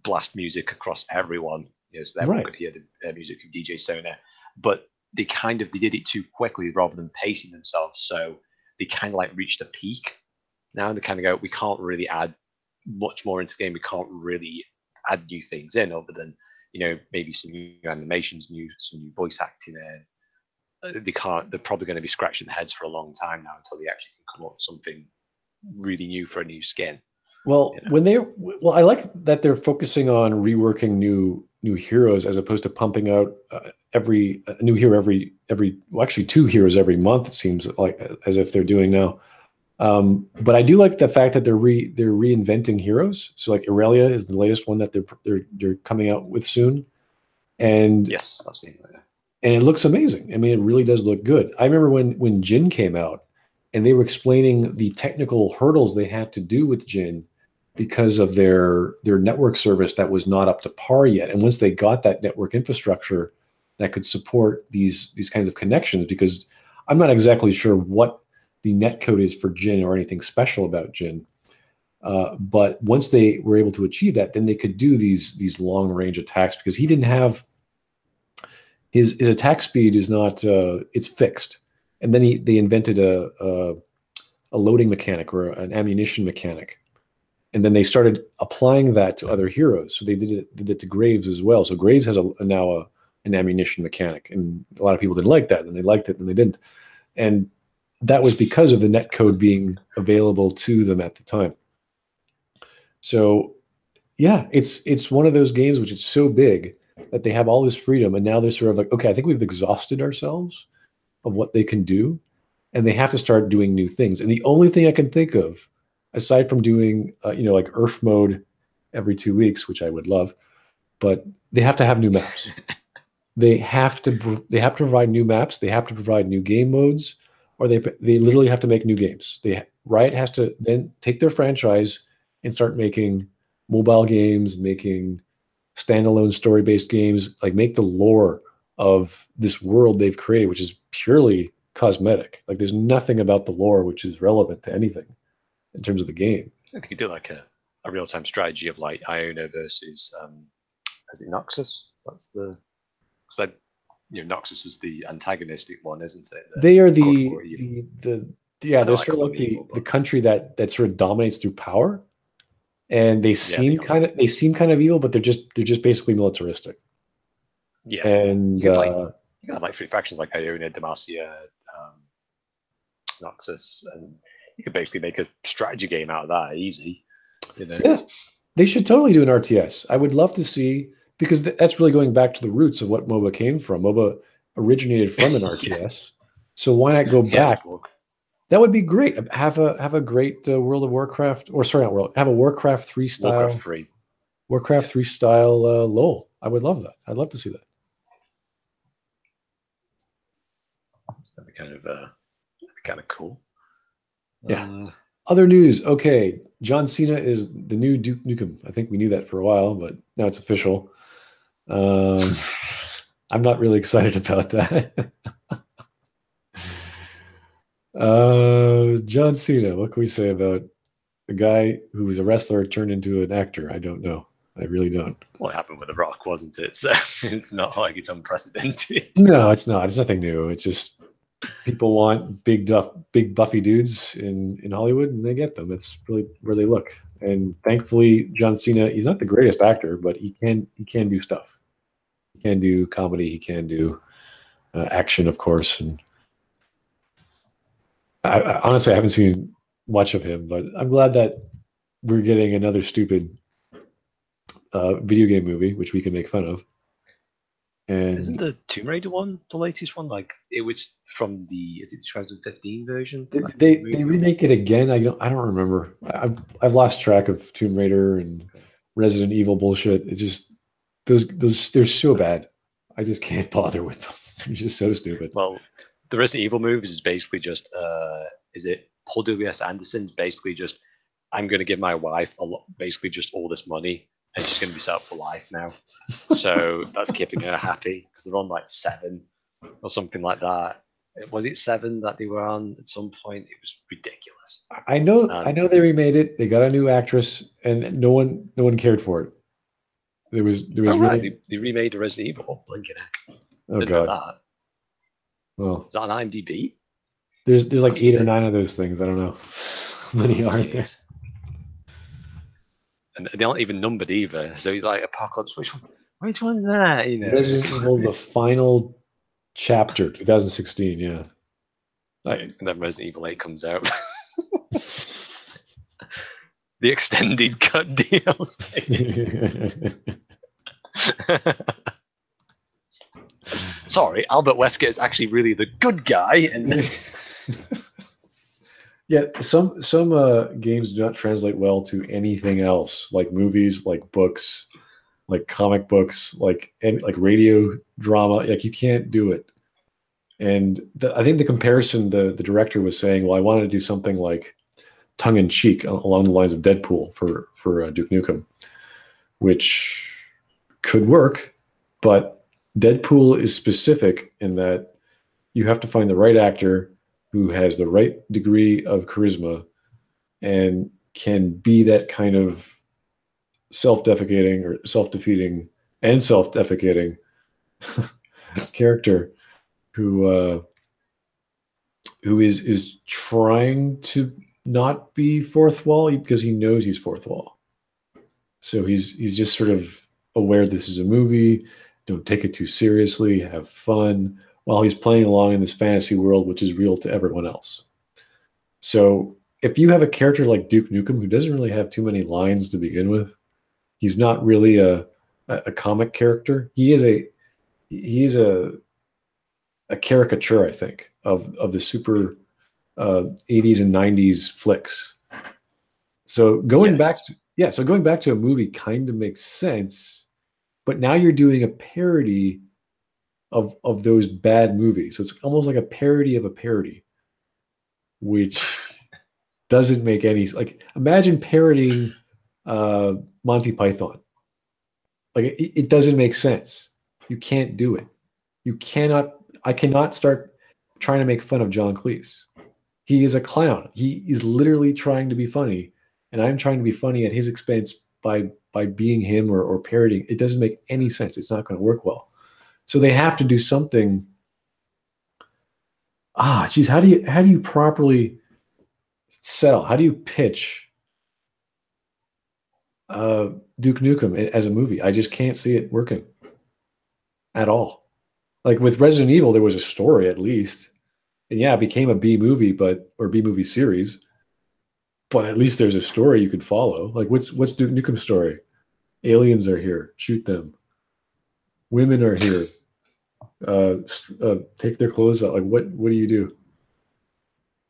blast music across everyone, so that everyone could hear the music of DJ Sona. But they did it too quickly rather than pacing themselves, so they kind of like reached a peak. Now they kind of go, we can't really add much more into the game. We can't really add new things in, other than maybe some new animations, some new voice acting in. They're probably going to be scratching their heads for a long time now until they actually can come up with something really new for a new skin. Well, I like that they're focusing on reworking new heroes, as opposed to pumping out a new hero actually 2 heroes every month. It seems like, as if they're doing now. But I do like the fact that they're reinventing heroes. So like Aurelia is the latest one that they're coming out with soon. And yes, I've seen it. And it looks amazing. I mean, it really does look good. I remember when Jhin came out, and they were explaining the technical hurdles they had to do with Jhin because of their network service that was not up to par yet. And once they got that network infrastructure that could support these kinds of connections, because I'm not exactly sure what the net code is for Jhin or anything special about Jhin. But once they were able to achieve that, then they could do these long range attacks, because he didn't have his attack speed is not it's fixed. And then they invented a loading mechanic, or an ammunition mechanic. And then they started applying that to other heroes. So they did it to Graves as well. So Graves has now an ammunition mechanic, and a lot of people didn't like that. And they liked it, and they didn't. And that was because of the net code being available to them at the time. So yeah, it's one of those games which is so big that they have all this freedom, and now they're sort of like, okay, I think we've exhausted ourselves of what they can do, and they have to start doing new things. And the only thing I can think of, aside from doing like Earth mode every 2 weeks, which I would love, but they have to have new maps. They have to provide new maps. They have to provide new game modes, or they literally have to make new games. Riot has to then take their franchise and start making mobile games, making standalone story-based games, like make the lore of this world they've created, which is purely cosmetic. Like there's nothing about the lore which is relevant to anything in terms of the game. I think you do like a real-time strategy of like Iona versus is it Noxus? Noxus is the antagonistic one, isn't it? They are they're sort of like the country that sort of dominates through power. And they seem kind of evil, but they're just basically militaristic. Yeah, and you got like 3 factions like Iona, Demacia, Noxus, and you could basically make a strategy game out of that easy. Yeah, they should totally do an RTS. I would love to see, because that's really going back to the roots of what MOBA came from. MOBA originated from an RTS, so why not go back? That would be great. Have a great World of Warcraft, or sorry, not World. Have a Warcraft 3 style. Warcraft 3. Warcraft 3 style LOL. I would love that. I'd love to see that. That'd be kind of cool. Yeah. Other news. Okay, John Cena is the new Duke Nukem. I think we knew that for a while, but now it's official. I'm not really excited about that. John Cena. What can we say about a guy who was a wrestler turned into an actor? I don't know. I really don't. Well, it happened with The Rock, wasn't it? So it's not like it's unprecedented. No, it's not. It's nothing new. It's just people want big buffy dudes in Hollywood, and they get them. That's really where they look. And thankfully, John Cena, he's not the greatest actor, but he can do stuff. He can do comedy. He can do action, of course. And I honestly, I haven't seen much of him, but I'm glad that we're getting another stupid video game movie, which we can make fun of. And isn't the Tomb Raider one the latest one? Like it was from the 2015 version? They remake it again. I don't remember. I've lost track of Tomb Raider and Resident Evil bullshit. It just those they're so bad. I just can't bother with them. They're just so stupid. Well, the Resident Evil movies is basically just is it Paul W.S. Anderson's basically just I'm going to give my wife basically just all this money. And she's going to be set up for life now. So that's keeping her happy because they're on like 7 or something like that. Was it 7 that they were on at some point? It was ridiculous. I know they remade it. They got a new actress, and no one cared for it. There was really right. They remade the Resident Evil. Blinking heck. Oh god. That. Well, is that on IMDb? There's like 8 or 9 of those things. I don't know. How many are there? And they aren't even numbered either. So like Apocalypse, which one's that? You know, Resident Evil, the final chapter, 2016. Yeah. And then Resident Evil 8 comes out. The extended cut DLC. Sorry, Albert Wesker is actually really the good guy, and yeah, some games do not translate well to anything else, like movies, like books, like comic books, like radio drama. Like you can't do it. And I think the comparison the director was saying, well, I wanted to do something like tongue in cheek along the lines of Deadpool for Duke Nukem, which could work, but Deadpool is specific in that you have to find the right actor who has the right degree of charisma and can be that kind of self-defecating or self-defeating and self-defecating character who is trying to not be fourth wall because he knows he's fourth wall. So he's just sort of aware this is a movie, don't take it too seriously, have fun, while he's playing along in this fantasy world, which is real to everyone else. So if you have a character like Duke Nukem, who doesn't really have too many lines to begin with, he's not really a comic character. He is a caricature, I think, of the super 80s and 90s flicks. So going back to a movie kind of makes sense, but now you're doing a parody of those bad movies. So it's almost like a parody of a parody, which doesn't make any like. Imagine parodying Monty Python. Like it doesn't make sense. You can't do it. You cannot. I cannot start trying to make fun of John Cleese. He is a clown. He is literally trying to be funny, and I'm trying to be funny at his expense by being him or parodying. It doesn't make any sense. It's not going to work well. So they have to do something. Geez, how do you properly sell? How do you pitch Duke Nukem as a movie? I just can't see it working at all. Like with Resident Evil, there was a story at least, and yeah, it became a B movie, or B movie series. But at least there's a story you could follow. Like what's Duke Nukem's story? Aliens are here. Shoot them. Women are here. Take their clothes out. Like what do you do?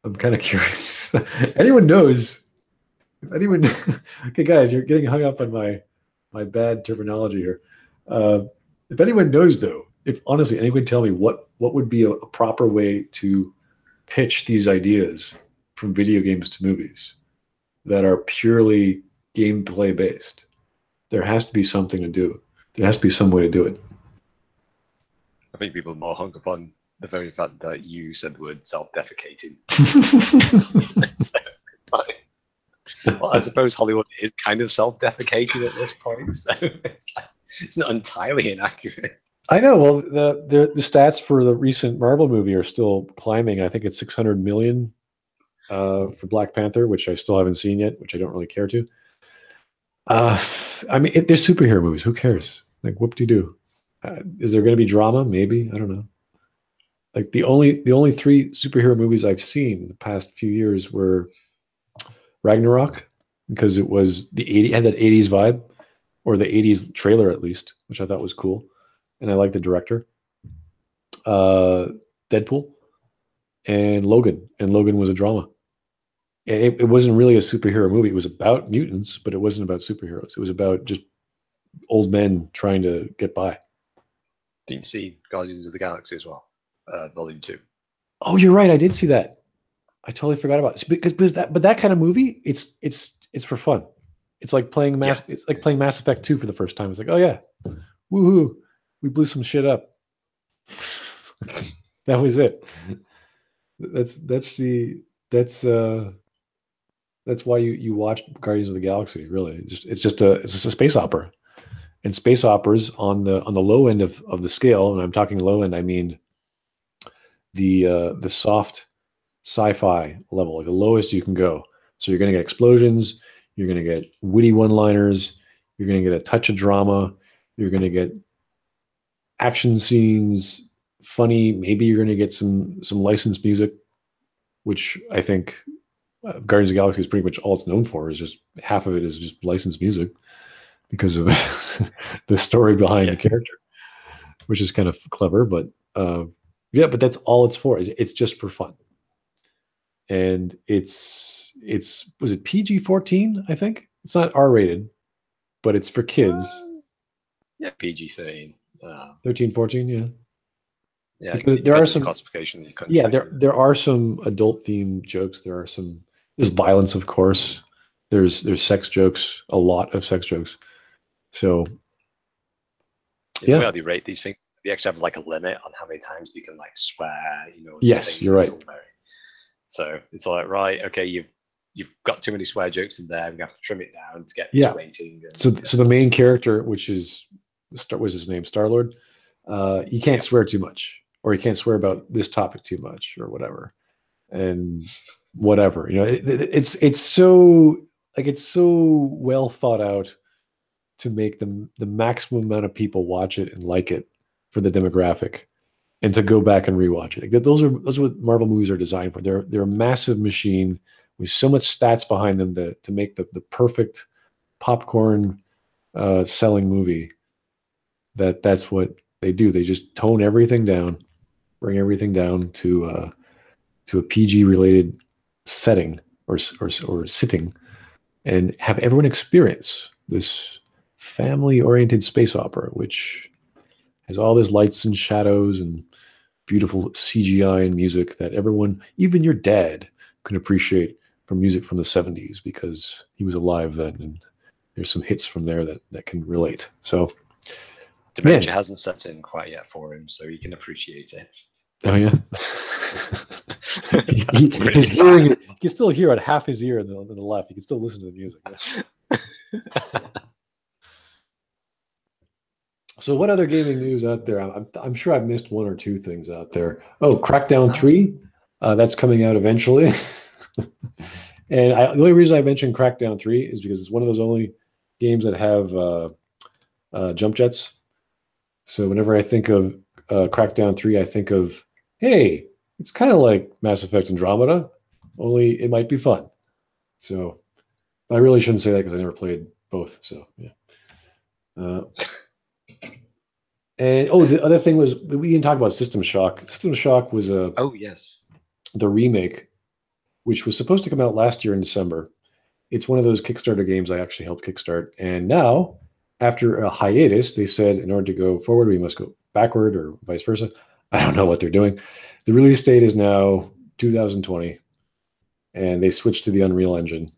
I'm kind of curious. Anyone knows? If anyone, okay, guys, you're getting hung up on my bad terminology here. If anyone knows, though, if honestly anyone tell me what would be a proper way to pitch these ideas from video games to movies that are purely gameplay based, there has to be something to do. There has to be some way to do it. I think people are more hung up on the very fact that you said the word self-defecating. Well, I suppose Hollywood is kind of self-defecating at this point, so it's not entirely inaccurate. I know. Well, the stats for the recent Marvel movie are still climbing. I think it's 600 million for Black Panther, which I still haven't seen yet, which I don't really care to. I mean, they're superhero movies. Who cares? Like, whoop-de-doo. Is there going to be drama? Maybe. I don't know. Like the only three superhero movies I've seen in the past few years were Ragnarok, because it was had that 80s vibe, or the 80s trailer at least, which I thought was cool. And I like the director. Deadpool and Logan. And Logan was a drama. It wasn't really a superhero movie. It was about mutants, but it wasn't about superheroes. It was about just old men trying to get by. Didn't you see Guardians of the Galaxy as well? Volume 2. Oh, you're right. I did see that. I totally forgot about it. Because that kind of movie, it's for fun. It's like playing It's like playing Mass Effect 2 for the first time. It's like, oh yeah, woohoo, we blew some shit up. That was it. That's why you watch Guardians of the Galaxy. Really, it's just a space opera, and space operas on the low end of the scale. And I'm talking low end. I mean the soft sci-fi level, like the lowest you can go. So you're going to get explosions. You're going to get witty one-liners. You're going to get a touch of drama. You're going to get action scenes, funny. Maybe you're going to get some licensed music, which I think Guardians of the Galaxy is pretty much all it's known for. Is just half of it is just licensed music because of the story behind the character, which is kind of clever. But but that's all it's for. It's just for fun, and it's was it PG-14? I think it's not R-rated, but it's for kids. Yeah, PG-13. 13, 14, yeah. Yeah, because there are some classification. Yeah, there are some adult themed jokes. There's violence, of course. There's sex jokes, a lot of sex jokes. So yeah, well, they rate these things. They actually have like a limit on how many times you can like swear. Yes, you're right. So it's like, right, okay, you've got too many swear jokes in there. We have to trim it down to get this rating. So the main character, which is what's his name, Star-Lord, he can't swear too much, or he can't swear about this topic too much, or whatever, and whatever. It's so well thought out to make the maximum amount of people watch it and like it for the demographic, and to go back and rewatch it. Like, those are what Marvel movies are designed for. They're a massive machine with so much stats behind them to make the perfect popcorn selling movie. That's what they do. They just tone everything down, bring everything down to a PG related setting or sitting, and have everyone experience this family oriented space opera, which has all these lights and shadows and beautiful CGI and music that everyone, even your dad, can appreciate from music from the 70s because he was alive then, and there's some hits from there that can relate. So dementia hasn't set in quite yet for him, so he can appreciate it. Oh yeah. His hearing, you can still hear at half his ear on the left. You can still listen to the music. So what other gaming news out there? I'm sure I've missed one or two things out there. Oh, Crackdown 3, that's coming out eventually. And the only reason I mentioned Crackdown 3 is because it's one of those only games that have jump jets. So whenever I think of Crackdown 3, I think of, hey, it's kind of like Mass Effect Andromeda, only it might be fun. So I really shouldn't say that because I never played both. So yeah. And the other thing was, we didn't talk about System Shock. System Shock was the remake which was supposed to come out last year in December. It's one of those Kickstarter games I actually helped kickstart. And now, after a hiatus, they said in order to go forward, we must go backward or vice versa. I don't know what they're doing. The release date is now 2020, and they switched to the Unreal Engine.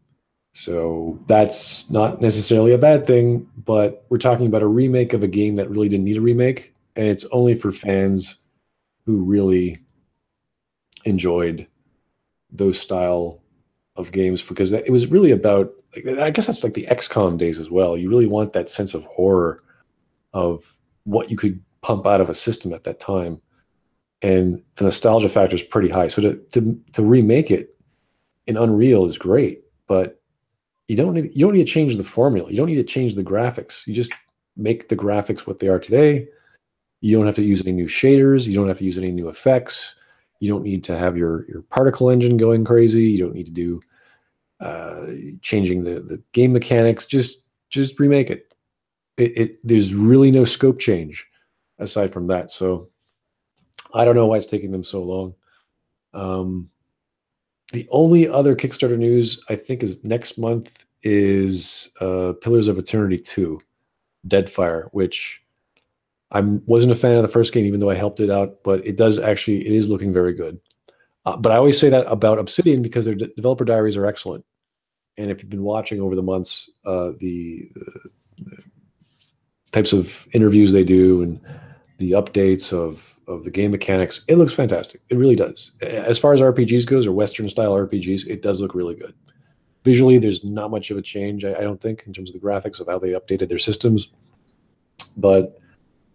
So that's not necessarily a bad thing, but we're talking about a remake of a game that really didn't need a remake, and it's only for fans who really enjoyed those style of games, because it was really about, like, I guess that's like the XCOM days as well. You really want that sense of horror of what you could pump out of a system at that time, and the nostalgia factor is pretty high. So to remake it in Unreal is great, but you don't need to change the formula. You don't need to change the graphics. You just make the graphics what they are today. You don't have to use any new shaders. You don't have to use any new effects. You don't need to have your particle engine going crazy. You don't need to do changing the game mechanics. Just remake it. There's really no scope change aside from that. So I don't know why it's taking them so long. The only other Kickstarter news I think is next month is Pillars of Eternity 2, Deadfire, which I wasn't a fan of the first game, even though I helped it out, but it is looking very good. But I always say that about Obsidian because their developer diaries are excellent. And if you've been watching over the months, the types of interviews they do and the updates of the game mechanics, it looks fantastic. It really does. As far as RPGs goes, or Western style RPGs, it does look really good. Visually, there's not much of a change, I don't think, in terms of the graphics of how they updated their systems. But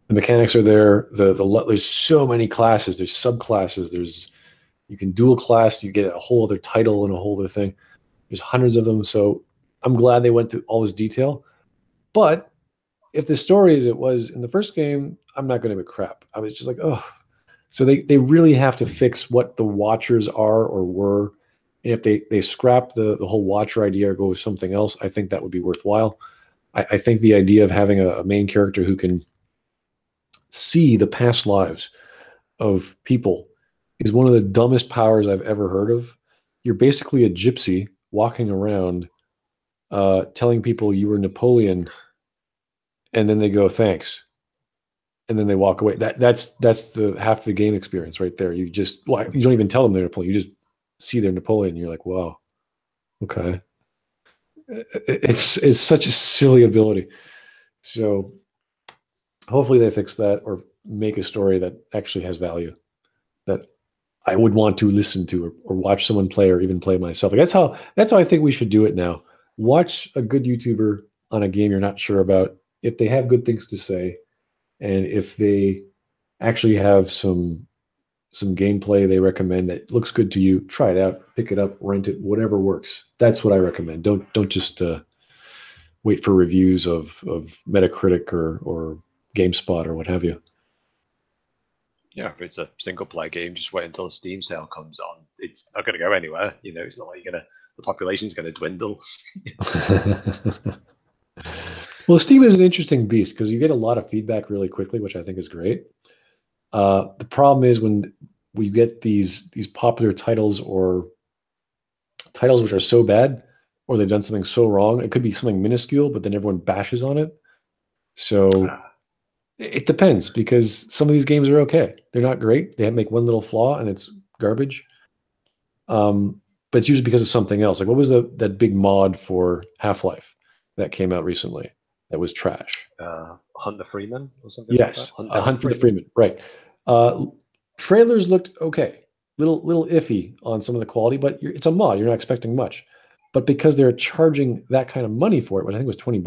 the mechanics are there. There's so many classes. There's subclasses. You can dual class. You get a whole other title and a whole other thing. There's hundreds of them. So I'm glad they went through all this detail. But if the story is it was in the first game, I'm not going to give a crap. I was just like, oh. So they really have to fix what the Watchers are or were. And if they scrap the whole Watcher idea or go with something else, I think that would be worthwhile. I think the idea of having a main character who can see the past lives of people is one of the dumbest powers I've ever heard of. You're basically a gypsy walking around telling people you were Napoleon, and then they go, thanks. And then they walk away. That's the half the game experience right there. You don't even tell them they're Napoleon. You just see they're Napoleon. And you're like, wow, okay. It's such a silly ability. So hopefully they fix that or make a story that actually has value that I would want to listen to or watch someone play or even play myself. Like that's how I think we should do it now. Watch a good YouTuber on a game you're not sure about. If they have good things to say, and if they actually have some gameplay they recommend that looks good to you, try it out, pick it up, rent it, whatever works. That's what I recommend. Don't just wait for reviews of Metacritic or GameSpot or what have you. Yeah, if it's a single player game, just wait until the Steam sale comes on. It's not going to go anywhere. It's not like the population's going to dwindle. Well, Steam is an interesting beast because you get a lot of feedback really quickly, which I think is great. The problem is when we get these popular titles or titles which are so bad, or they've done something so wrong. It could be something minuscule, but then everyone bashes on it. So it depends, because some of these games are okay. They're not great. They make one little flaw and it's garbage. But it's usually because of something else. Like what was that big mod for Half-Life that came out recently that was trash? Hunt the Freeman or something. Yes, like that? Hunt for the Freeman. Right. Trailers looked okay, little iffy on some of the quality, but it's a mod. You're not expecting much. But because they're charging that kind of money for it, what I think was $20.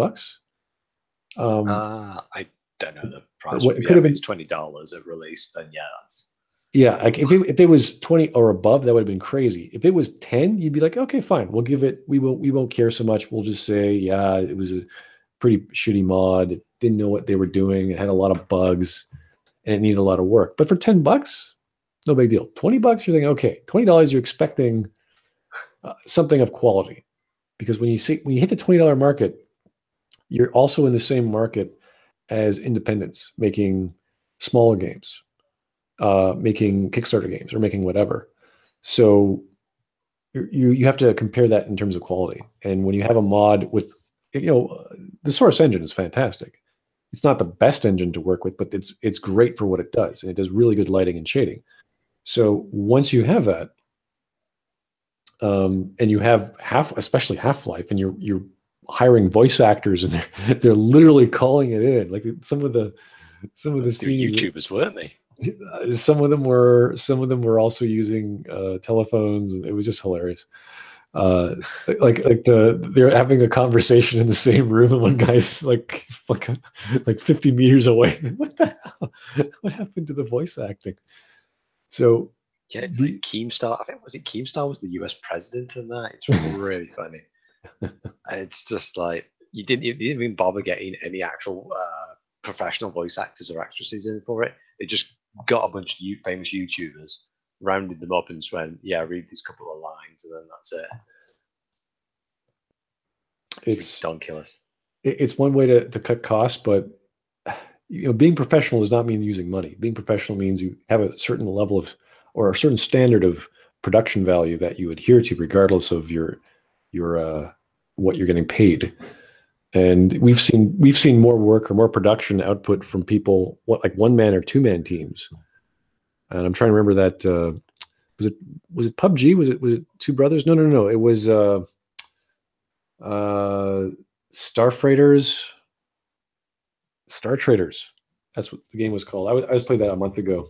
I don't know the price. It could have been it's $20 at release. Then yeah, that's like if it was 20 or above, that would have been crazy. If it was 10, you'd be like, okay, fine, we'll give it. We won't care so much. We'll just say, yeah, it was a pretty shitty mod. It didn't know what they were doing. It had a lot of bugs, and it needed a lot of work. But for $10, no big deal. $20, you're thinking, okay, $20, you're expecting something of quality, because when you hit the $20 market, you're also in the same market as independents making smaller games, making Kickstarter games, or making whatever. So you have to compare that in terms of quality. And when you have a mod with, the source engine is fantastic. It's not the best engine to work with, but it's great for what it does, and it does really good lighting and shading. So once you have that, and you have especially Half-Life, and you're hiring voice actors, and they're literally calling it in, like some of the scenes. YouTubers, weren't they? Some of them were also using telephones, and it was just hilarious. They're having a conversation in the same room, and one guy's like 50 meters away. What the hell? What happened to the voice acting? So yeah, it's like Keemstar. I think Keemstar was the US president in that. It's really funny. It's just like you didn't even bother getting any actual professional voice actors or actresses in for it. They just got a bunch of famous YouTubers, rounded them up, and just went, "Yeah, read these couple of lines," and then that's it. It's ridiculous. It's one way to cut costs, but being professional does not mean using money. Being professional means you have a certain level of, or a certain standard of production value that you adhere to, regardless of your what you're getting paid. And we've seen more work or more production output from people, like one-man or two-man teams. And I'm trying to remember that. Was it PUBG? Was it Two Brothers? No. It was Star Traders. That's what the game was called. I was playing that a month ago.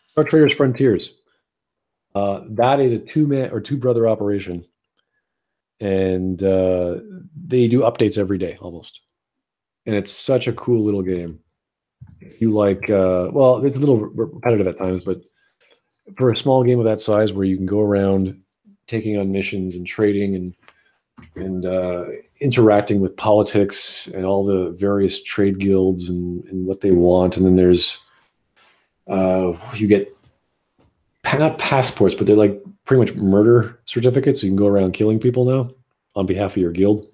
Star Traders Frontiers. That is a two-man or two-brother operation. And they do updates every day almost. And it's such a cool little game. If you like, well, it's a little repetitive at times, but for a small game of that size where you can go around taking on missions and trading and interacting with politics and all the various trade guilds and what they want. And then there's, you get not passports, but they're like pretty much murder certificates. So you can go around killing people now on behalf of your guild.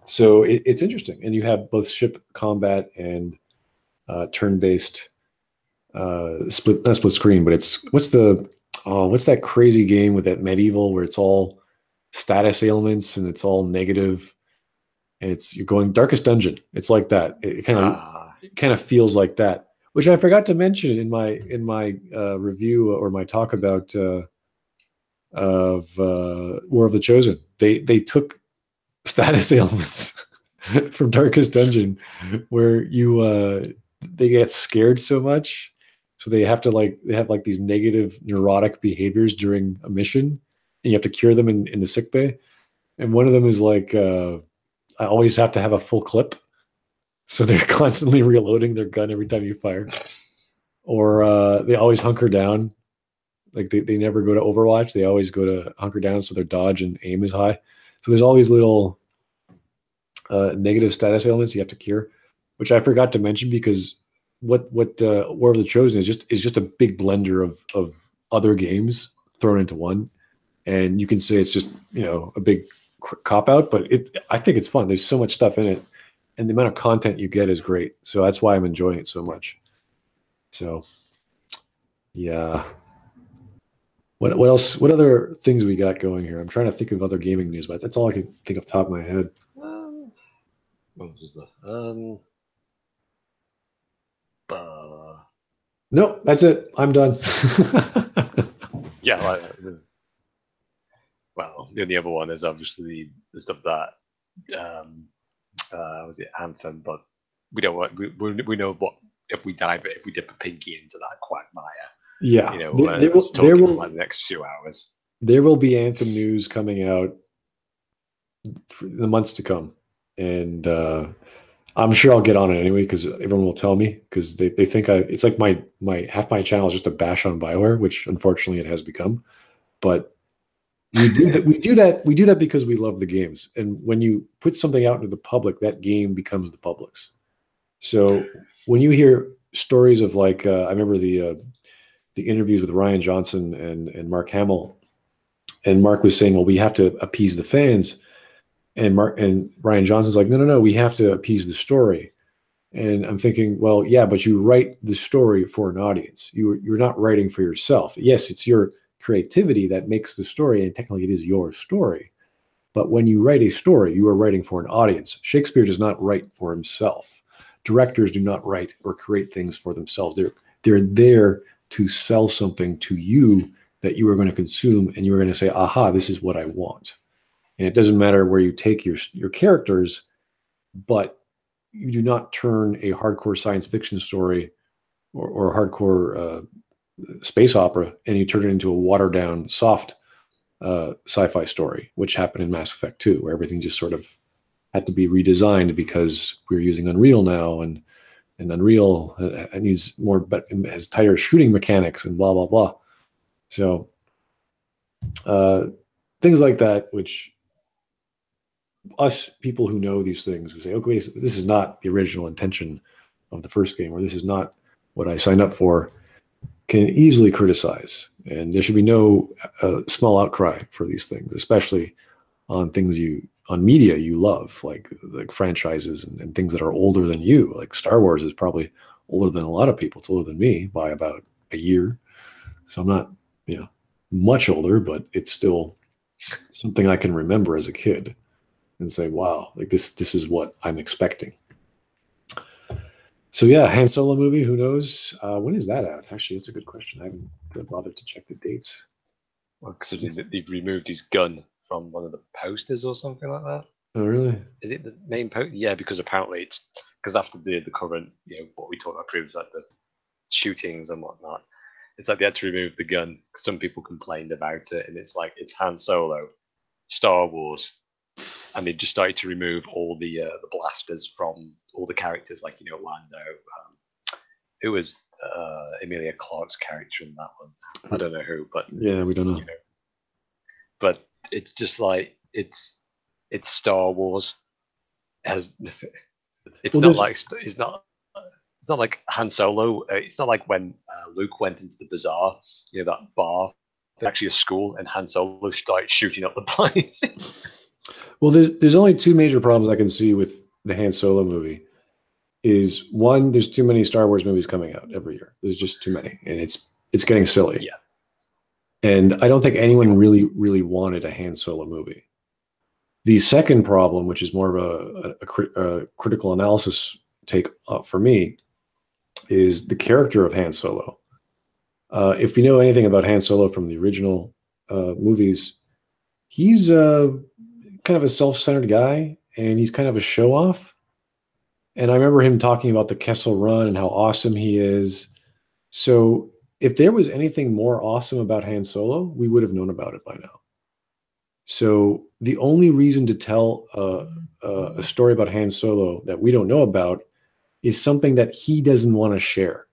So it's interesting. And you have both ship combat and turn-based not split screen, but what's that crazy game with that medieval where it's all status ailments and it's all negative, and you're going Darkest Dungeon. It's like that. It kind of feels like that, which I forgot to mention in my review or my talk about of War of the Chosen. They took status ailments from Darkest Dungeon, where they get scared so much, so they have these negative neurotic behaviors during a mission, and you have to cure them in the sick bay. And one of them is like, I always have to have a full clip, so they're constantly reloading their gun every time you fire. Or they always hunker down, like they never go to Overwatch. They always go to hunker down, so their dodge and aim is high. So there's all these little negative status ailments you have to cure, which I forgot to mention, because what War of the Chosen is just a big blender of other games thrown into one. And you can say it's just a big cop out, but I think it's fun. There's so much stuff in it, and the amount of content you get is great. So that's why I'm enjoying it so much. So yeah. What else? What other things we got going here? I'm trying to think of other gaming news, but that's all I can think of the top of my head. What was that? No, that's it. I'm done. Yeah. Well, the other one is obviously the stuff that was it Anthem, but we don't want. We know what if we dip a pinky into that quagmire. Yeah, there will like the next 2 hours. There will be Anthem news coming out for the months to come, and I'm sure I'll get on it anyway, because everyone will tell me, because they think it's like my half my channel is just a bash on BioWare, which unfortunately it has become. But we do that because we love the games, and when you put something out into the public, that game becomes the public's. So when you hear stories of like I remember the interviews with Ryan Johnson and Mark Hamill, and Mark was saying, well, we have to appease the fans, and Ryan Johnson's like, no, we have to appease the story. And I'm thinking, well, yeah, but you write the story for an audience. You're not writing for yourself. Yes, it's your creativity that makes the story, and technically it is your story. But when you write a story, you are writing for an audience. Shakespeare does not write for himself. Directors do not write or create things for themselves. They're there to sell something to you that you are going to consume, and you are going to say, aha, this is what I want. And it doesn't matter where you take your characters, but you do not turn a hardcore science fiction story or hardcore space opera and you turn it into a watered down, soft sci-fi story, which happened in Mass Effect 2, where everything just sort of had to be redesigned because we're using Unreal now, and Unreal needs more, but has tighter shooting mechanics and blah blah blah. So things like that, which us people who know these things who say, okay, so this is not the original intention of the first game, or this is not what I signed up for, can easily criticize. And there should be no small outcry for these things, especially on things on media you love, like franchises and things that are older than you. Like Star Wars is probably older than a lot of people. It's older than me by about a year. So I'm not, much older, but it's still something I can remember as a kid and say, wow, like this is what I'm expecting. So yeah, Han Solo movie, who knows? When is that out? Actually, it's a good question. I haven't bothered to check the dates. Well, because they've removed his gun from one of the posters or something like that. Oh, really? Is it the main poster? Yeah, because apparently it's because after the current, what we talked about previously, like the shootings and whatnot, it's like they had to remove the gun. Some people complained about it, and it's like it's Han Solo, Star Wars, and they just started to remove all the blasters from all the characters, like Lando. Who was Emilia Clarke's character in that one? I don't know who, but yeah, we don't know. But it's just like it's Star Wars. It's not like Han Solo. It's not like when Luke went into the bazaar, that bar. Actually, a school, and Han Solo started shooting up the place. Well, there's only two major problems I can see with the Han Solo movie. Is one, there's too many Star Wars movies coming out every year. There's just too many, and it's getting silly. Yeah. And I don't think anyone really wanted a Han Solo movie. The second problem, which is more of a critical analysis take for me, is the character of Han Solo. If you know anything about Han Solo from the original movies, he's kind of a self-centered guy, and he's kind of a show-off. And I remember him talking about the Kessel Run and how awesome he is. So if there was anything more awesome about Han Solo, we would have known about it by now. So the only reason to tell a story about Han Solo that we don't know about is something that he doesn't want to share.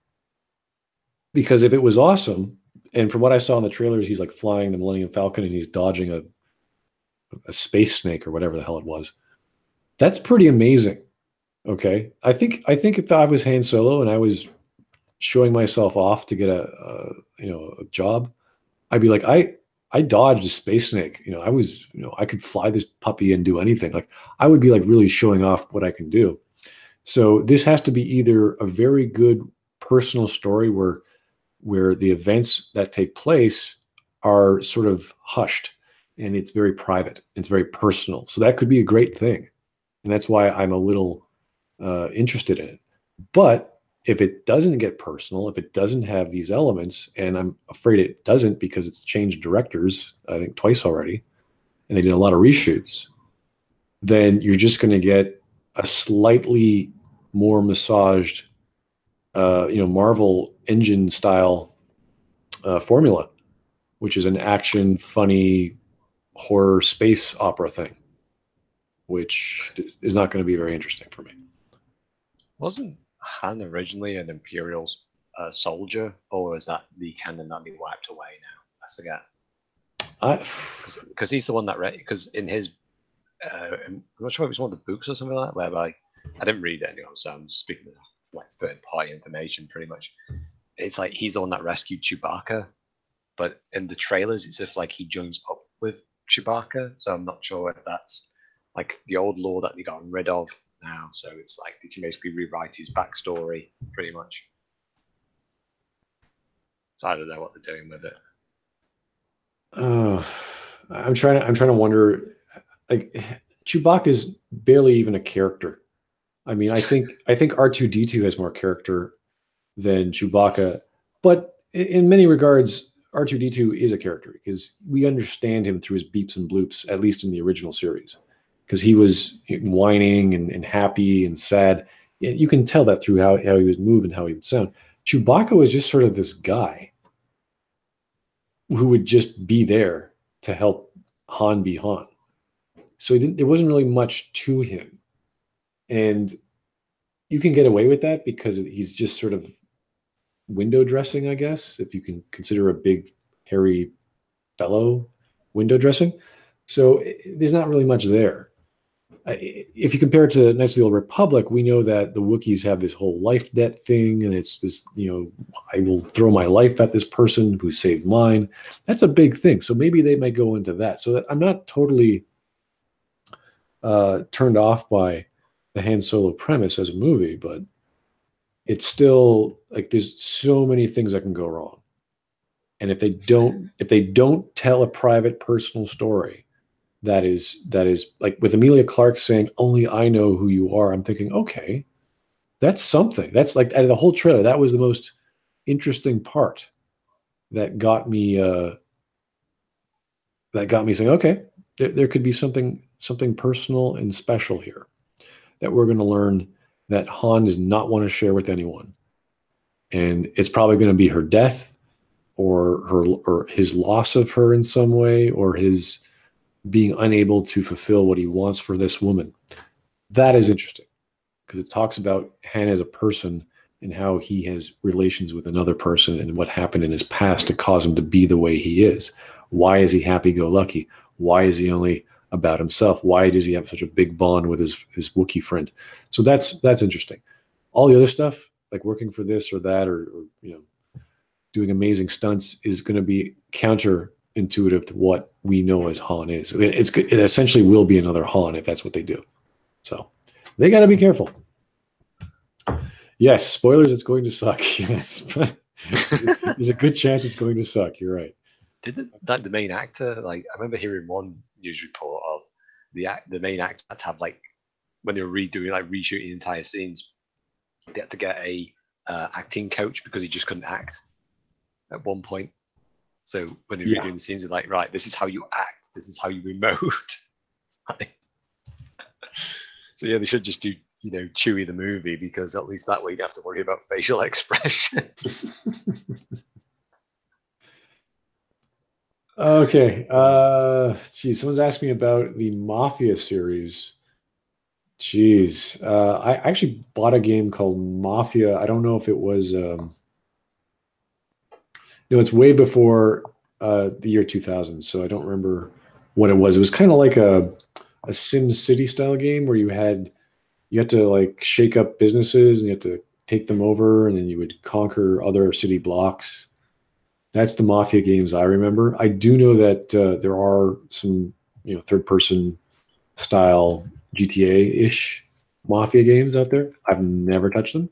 Because if it was awesome, and from what I saw in the trailers, he's like flying the Millennium Falcon and he's dodging a space snake or whatever the hell it was. That's pretty amazing. Okay. I think if I was Han Solo and I was showing myself off to get a job, I'd be like, I dodged a space snake. I was, I could fly this puppy and do anything. Like I would be like really showing off what I can do. So this has to be either a very good personal story where the events that take place are sort of hushed and it's very private. It's very personal. So that could be a great thing. And that's why I'm a little interested in it. But if it doesn't get personal, if it doesn't have these elements, and I'm afraid it doesn't because it's changed directors, I think twice already, and they did a lot of reshoots, then you're just going to get a slightly more massaged, Marvel engine style formula, which is an action, funny, horror space opera thing, which is not going to be very interesting for me. Wasn't Han originally an Imperial soldier, or is that the canon that they wiped away now? I forget. Because he's the one that because in his, I'm not sure if it's one of the books or something like that, whereby I didn't read it anyway, so I'm speaking of like third-party information, pretty much. It's like he's the one that rescued Chewbacca, but in the trailers, it's if like he joins up with Chewbacca. So I'm not sure if that's like the old lore that they got rid of now. So it's like they can basically rewrite his backstory pretty much. So I don't know what they're doing with it. Uh, I'm trying to wonder. Like, Chewbacca is barely even a character. I mean, I think R2D2 has more character than Chewbacca, but in many regards, R2D2 is a character because we understand him through his beeps and bloops, at least in the original series, because he was whining and happy and sad. You can tell that through how he would move and how he would sound. Chewbacca was just sort of this guy who would just be there to help Han be Han. So there wasn't really much to him. And you can get away with that because he's just sort of window dressing, I guess, if you can consider a big, hairy fellow window dressing. So there's not really much there. If you compare it to Knights of the Old Republic, we know that the Wookiees have this whole life debt thing, and it's this, I will throw my life at this person who saved mine. That's a big thing. So maybe they might go into that. So I'm not totally turned off by the Han Solo premise as a movie, but it's still like there's so many things that can go wrong. And if they don't tell a private personal story that is like with Amelia Clark saying only I know who you are, I'm thinking, okay, that's something. That's like out of the whole trailer, that was the most interesting part that got me saying, okay, there could be something personal and special here that we're going to learn that Han does not want to share with anyone. And it's probably going to be her death or his loss of her in some way, or his being unable to fulfill what he wants for this woman. That is interesting because it talks about Han as a person and how he has relations with another person and what happened in his past to cause him to be the way he is. Why is he happy-go-lucky? Why is he only about himself? Why does he have such a big bond with his Wookiee friend? So that's interesting. All the other stuff, like working for this or that, or doing amazing stunts, is going to be counterintuitive to what we know as Han is. It essentially will be another Han if that's what they do. So they got to be careful. Yes, spoilers. It's going to suck. Yes, there's a good chance it's going to suck. You're right. Did the main actor, like, I remember hearing one news report of the main actor had to have, like, when they were reshooting entire scenes, they had to get a acting coach because he just couldn't act at one point. So when they were redoing the scenes, they're like, right, this is how you act, this is how you emote. So yeah, they should just do Chewie the movie, because at least that way you don't have to worry about facial expressions. Okay. Geez, someone's asking me about the Mafia series. Jeez. I actually bought a game called Mafia. I don't know if it was it's way before the year 2000, so I don't remember what it was. It was kind of like a Sim City style game where you had to like shake up businesses and you had to take them over, and then you would conquer other city blocks. That's the Mafia games I remember. I do know that there are some third person style GTA-ish Mafia games out there. I've never touched them,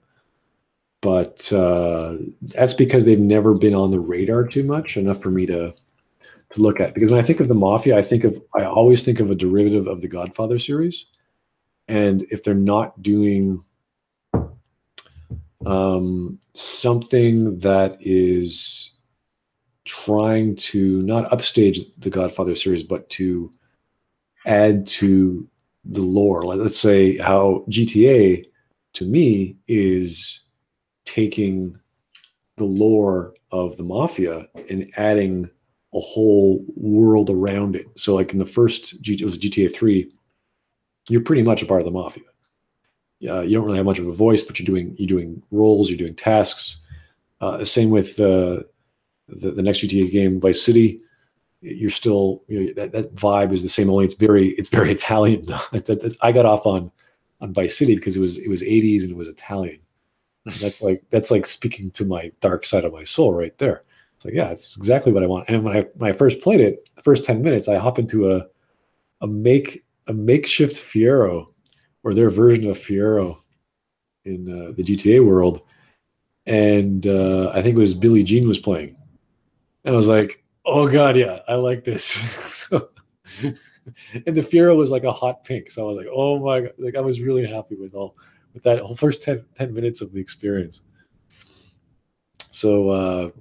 but that's because they've never been on the radar too much, enough for me to look at. Because when I think of the Mafia, I always think of a derivative of the Godfather series. And if they're not doing something that is trying to not upstage the Godfather series, but to add to the lore, let's say how GTA to me is taking the lore of the Mafia and adding a whole world around it. So like in the first, it was GTA 3, you're pretty much a part of the Mafia. You don't really have much of a voice, but you're doing roles, you're doing tasks. Same with the next GTA game, Vice City. You're still that vibe is the same. Only it's very Italian. I got off on Vice City because it was 80s and it was Italian. That's like speaking to my dark side of my soul right there. It's like, yeah, it's exactly what I want. And when I first played it, the first 10 minutes, I hop into a makeshift Fiero, or their version of Fiero in the GTA world, and I think it was Billie Jean was playing, and I was like, Oh God, yeah, I like this. So, and the Fiero was like a hot pink, so I was like, oh my God, like I was really happy with that whole first 10 minutes of the experience. So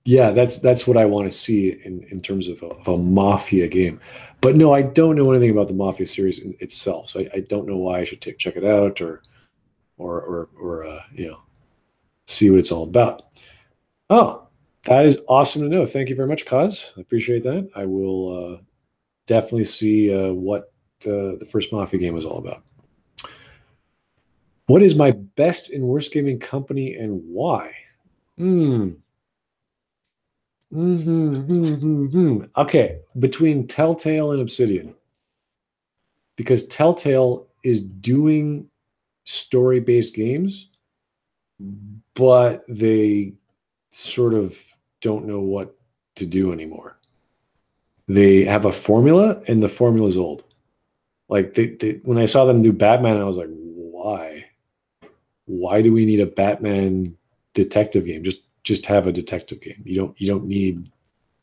yeah, that's what I want to see in terms of a Mafia game. But no, I don't know anything about the Mafia series itself, so I don't know why I should check it out or see what it's all about. Oh, that is awesome to know. Thank you very much, Kaz. I appreciate that. I will definitely see what the first Mafia game was all about. What is my best and worst gaming company and why? Hmm. Okay, between Telltale and Obsidian, because Telltale is doing story-based games, but they sort of don't know what to do anymore. They have a formula, and the formula is old. Like when I saw them do Batman, I was like, why? Why do we need a Batman detective game? Just have a detective game. You don't need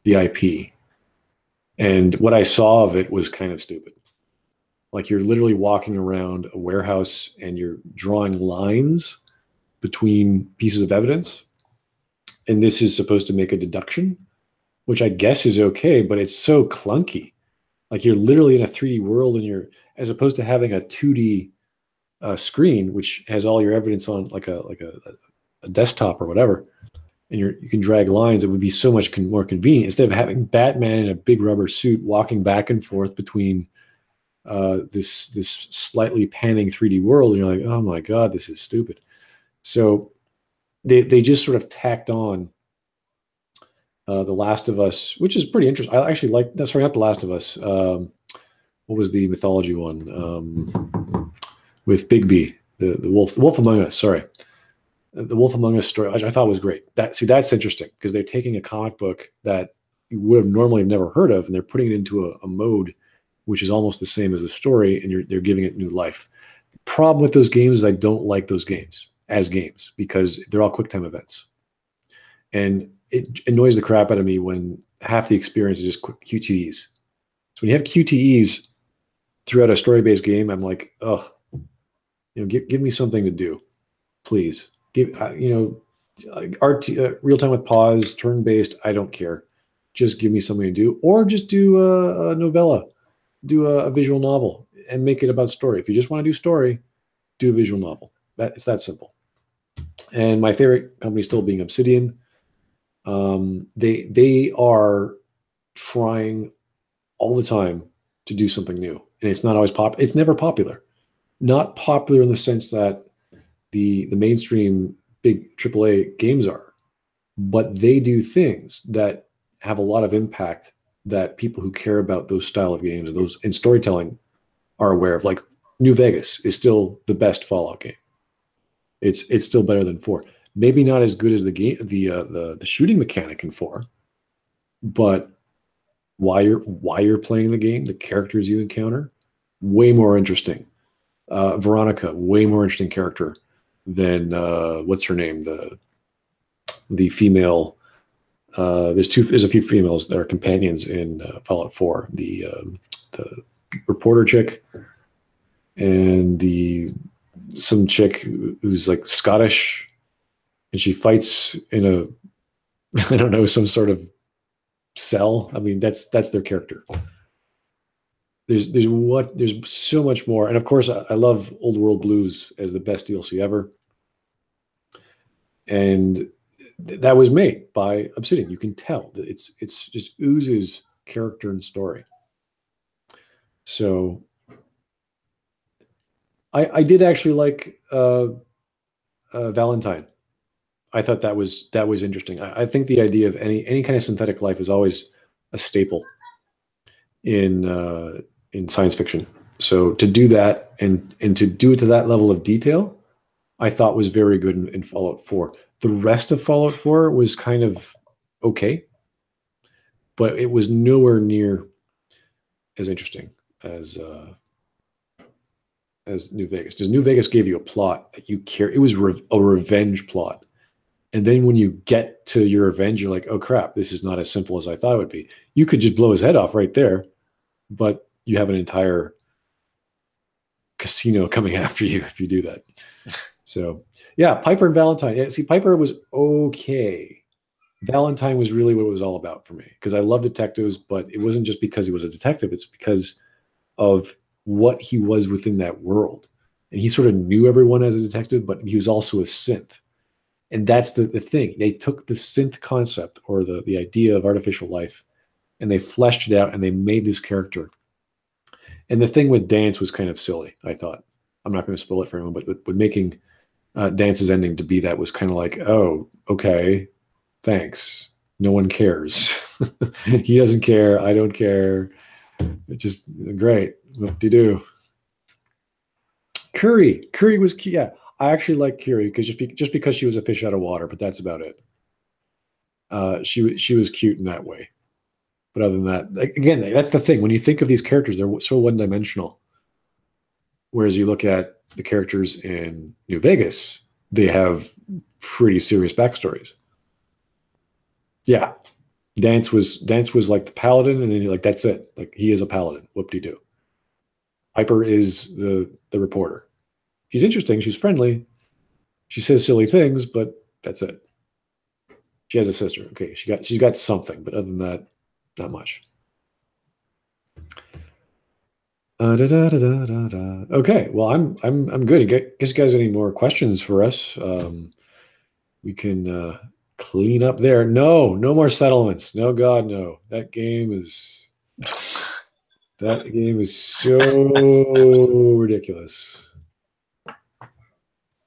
the IP. And what I saw of it was kind of stupid. Like you're literally walking around a warehouse and you're drawing lines between pieces of evidence. And this is supposed to make a deduction, which I guess is okay, but it's so clunky. Like you're literally in a 3D world and as opposed to having a 2D screen, which has all your evidence on like a desktop or whatever, and you can drag lines, it would be so much more convenient instead of having Batman in a big rubber suit walking back and forth between this slightly panning 3D world, and you're like, oh my God, this is stupid. So they just sort of tacked on The Last of Us, which is pretty interesting. I actually like that. Sorry, not The Last of Us. What was the mythology one with Bigby, the Wolf Among Us? Sorry, the Wolf Among Us story, which I thought was great. That's interesting because they're taking a comic book that you would have normally never heard of, and they're putting it into a mode which is almost the same as the story, and they're giving it new life. The problem with those games is I don't like those games as games because they're all QuickTime events, and it annoys the crap out of me when half the experience is just quick QTEs. So when you have QTEs throughout a story-based game, I'm like, oh, give me something to do, please. Give real time with pause, turn-based. I don't care. Just give me something to do, or just do a novella, do a visual novel, and make it about story. If you just want to do story, do a visual novel. It's that simple. And my favorite company still being Obsidian. They are trying all the time to do something new, and it's not always It's never popular. Not popular in the sense that the mainstream big AAA games are, but they do things that have a lot of impact that people who care about those style of games and those in storytelling are aware of. Like New Vegas is still the best Fallout game. It's still better than 4. Maybe not as good as the shooting mechanic in 4, but why you're playing the game, the characters you encounter, way more interesting. Veronica, way more interesting character than what's her name, the female. There's a few females that are companions in Fallout 4. The reporter chick and some chick who's like Scottish, and she fights in a I don't know, some sort of cell. I mean, that's their character. There's so much more, and of course, I love Old World Blues as the best DLC ever, and that was made by Obsidian. You can tell that it's just oozes character and story. So I did actually like Valentine. I thought that was interesting. I think the idea of any kind of synthetic life is always a staple in science fiction. So to do that and to do it to that level of detail, I thought was very good in Fallout 4. The rest of Fallout 4 was kind of okay, but it was nowhere near as interesting as New Vegas. Because New Vegas gave you a plot that you care. It was a revenge plot, And then when you get to your revenge, you're like, oh crap, this is not as simple as I thought it would be. You could just blow his head off right there, but you have an entire casino coming after you if you do that. So yeah, Piper and Valentine. Yeah, see, Piper was okay. Valentine was really what it was all about for me, because I love detectives, but it wasn't just because he was a detective. It's because of what he was within that world. And he sort of knew everyone as a detective, but he was also a synth. And that's the thing. They took the synth concept, or the idea of artificial life, and they fleshed it out, and they made this character. And the thing with Dance was kind of silly, I thought. I'm not going to spoil it for anyone, but making Dance's ending to be that was kind of like, oh, okay, thanks. No one cares. He doesn't care. I don't care. It's just great. What do you do? Curry was key. Yeah, I actually like Curry because just because she was a fish out of water, but that's about it. She was cute in that way. But other than that, like, again, that's the thing. When you think of these characters, they're so one-dimensional. Whereas you look at the characters in New Vegas, they have pretty serious backstories. Yeah, Dance was like the paladin, and then you're like, that's it. Like, he is a paladin. Whoop-de-doo. Piper is the reporter. She's interesting. She's friendly. She says silly things, but that's it. She has a sister. Okay, she's got something, but other than that, not much. Okay, well, I'm good. Guess you guys have any more questions for us? We can clean up there. No more settlements. No, God, no. That game is so ridiculous.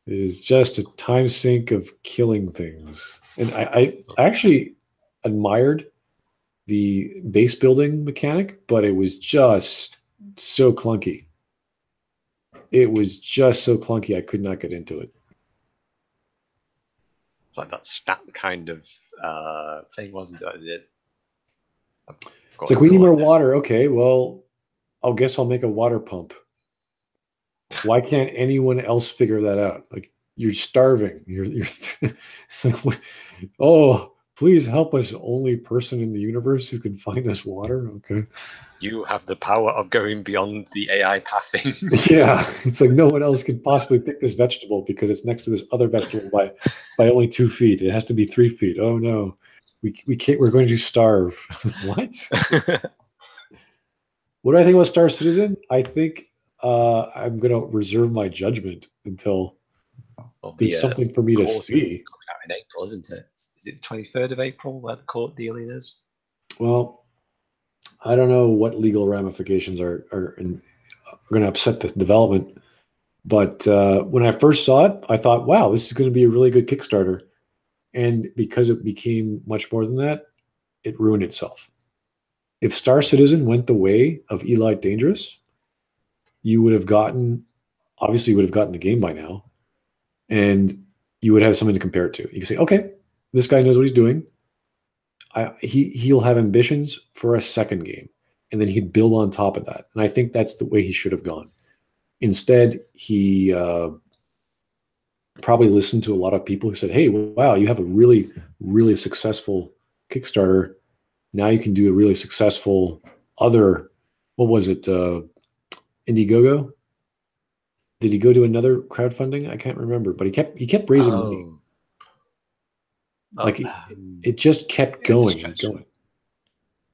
It is just a time sink of killing things. And I actually admired the base building mechanic, but it was just so clunky. It was just so clunky, I could not get into it. It's like that stat kind of thing, wasn't it? I did. It's like, we need more water. Okay, well, I guess I'll make a water pump. Why can't anyone else figure that out? Like, you're starving. You're like, oh, please help us. Only person in the universe who can find us water. Okay. You have the power of going beyond the AI pathing. Yeah, it's like no one else could possibly pick this vegetable because it's next to this other vegetable by only 2 feet. It has to be 3 feet. Oh no, we can't. We're going to starve. What? What do I think about Star Citizen? I think I'm going to reserve my judgment until there's something for me to see. Out in April, isn't it? Is it the 23rd of April where the court dealing is? Well, I don't know what legal ramifications are going to upset the development. But when I first saw it, I thought, wow, this is going to be a really good Kickstarter. And because it became much more than that, it ruined itself. If Star Citizen went the way of Elite Dangerous, you would have gotten the game by now. And you would have something to compare it to. You can say, okay, this guy knows what he's doing. He'll have ambitions for a second game, and then he'd build on top of that. And I think that's the way he should have gone. Instead, he probably listened to a lot of people who said, hey, wow, you have a really, really successful Kickstarter. Now you can do a really successful other, what was it, Indiegogo? Did he go to another crowdfunding? I can't remember, but he kept raising money. Like it just kept going and going.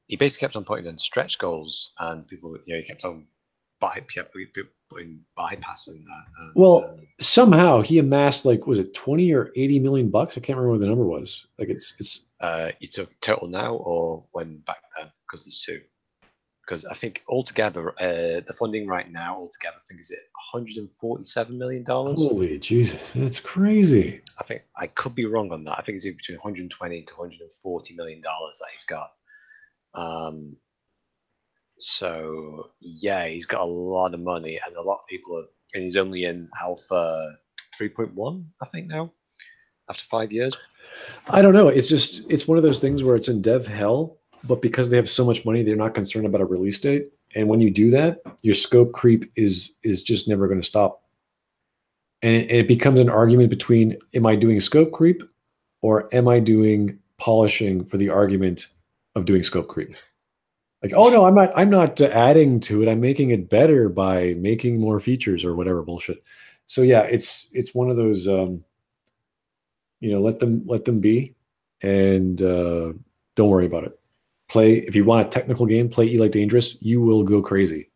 He basically kept on putting in stretch goals, and people, he kept on putting bypassing that. Well, somehow he amassed, like, was it 20 or 80 million bucks? I can't remember what the number was. Like it's. You took total now or when back then? Because there's two. Because I think altogether, the funding right now altogether, I think is $147 million. Holy Jesus, that's crazy. I think I could be wrong on that. I think it's between 120 to $140 million that he's got. So yeah, he's got a lot of money, and a lot of people are, and he's only in Alpha 3.1, I think now, after 5 years. I don't know. It's one of those things where it's in dev hell. But because they have so much money, they're not concerned about a release date. And when you do that, your scope creep is just never going to stop. And it becomes an argument between, am I doing scope creep or am I doing polishing for the argument of doing scope creep? Like, oh no, I'm not adding to it. I'm making it better by making more features or whatever bullshit. So yeah, it's one of those, let them be, and don't worry about it. Play, if you want a technical game, play Elite Dangerous. You will go crazy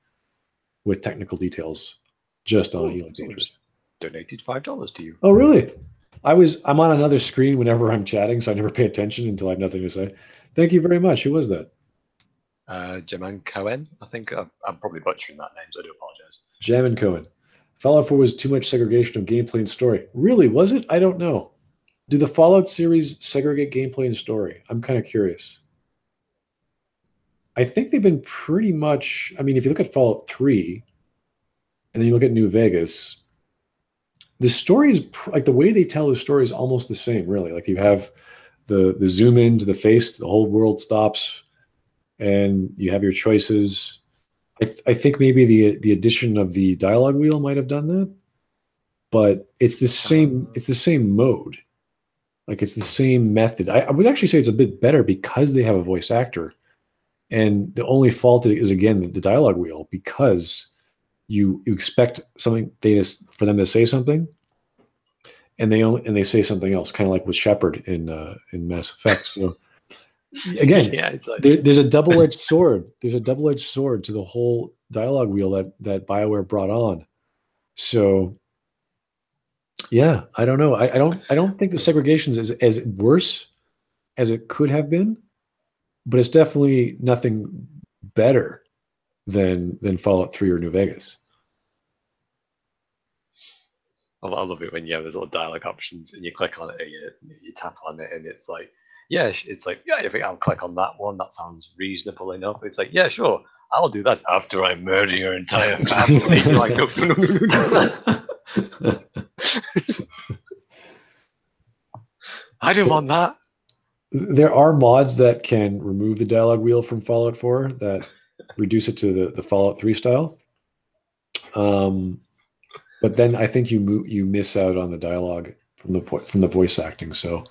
with technical details just on Elite Dangerous. Donated $5 to you. Oh really? I'm on another screen whenever I'm chatting, so I never pay attention until I have nothing to say. Thank you very much. Who was that? Jaman Cohen. I think I'm probably butchering that name, so I do apologize. Jaman Cohen. Fallout 4 was too much segregation of gameplay and story. Really, was it? I don't know. Do the Fallout series segregate gameplay and story? I'm kind of curious. I think they've been pretty much, I mean, if you look at Fallout 3 and then you look at New Vegas, the story is like the way they tell the story is almost the same, really. Like you have the zoom in to the face, the whole world stops, and you have your choices. I think maybe the addition of the dialogue wheel might have done that, but it's the same mode. Like it's the same method. I would actually say it's a bit better because they have a voice actor. And the only fault is, again, the dialogue wheel, because you expect something for them to say something, and they say something else, kind of like with Shepard in Mass Effect. So again, yeah, it's like... there's a double-edged sword. There's a double-edged sword to the whole dialogue wheel that BioWare brought on. So yeah, I don't know. I don't think the segregation is as worse as it could have been, but it's definitely nothing better than Fallout 3 or New Vegas. I love it when you have those little dialogue options and you click on it, and you tap on it, and it's like, yeah, I think I'll click on that one. That sounds reasonable enough. It's like, yeah, sure, I'll do that after I murder your entire family. You're like, no. I didn't want that. There are mods that can remove the dialogue wheel from Fallout 4 that reduce it to the Fallout 3 style. But then I think you miss out on the dialogue from the voice acting. So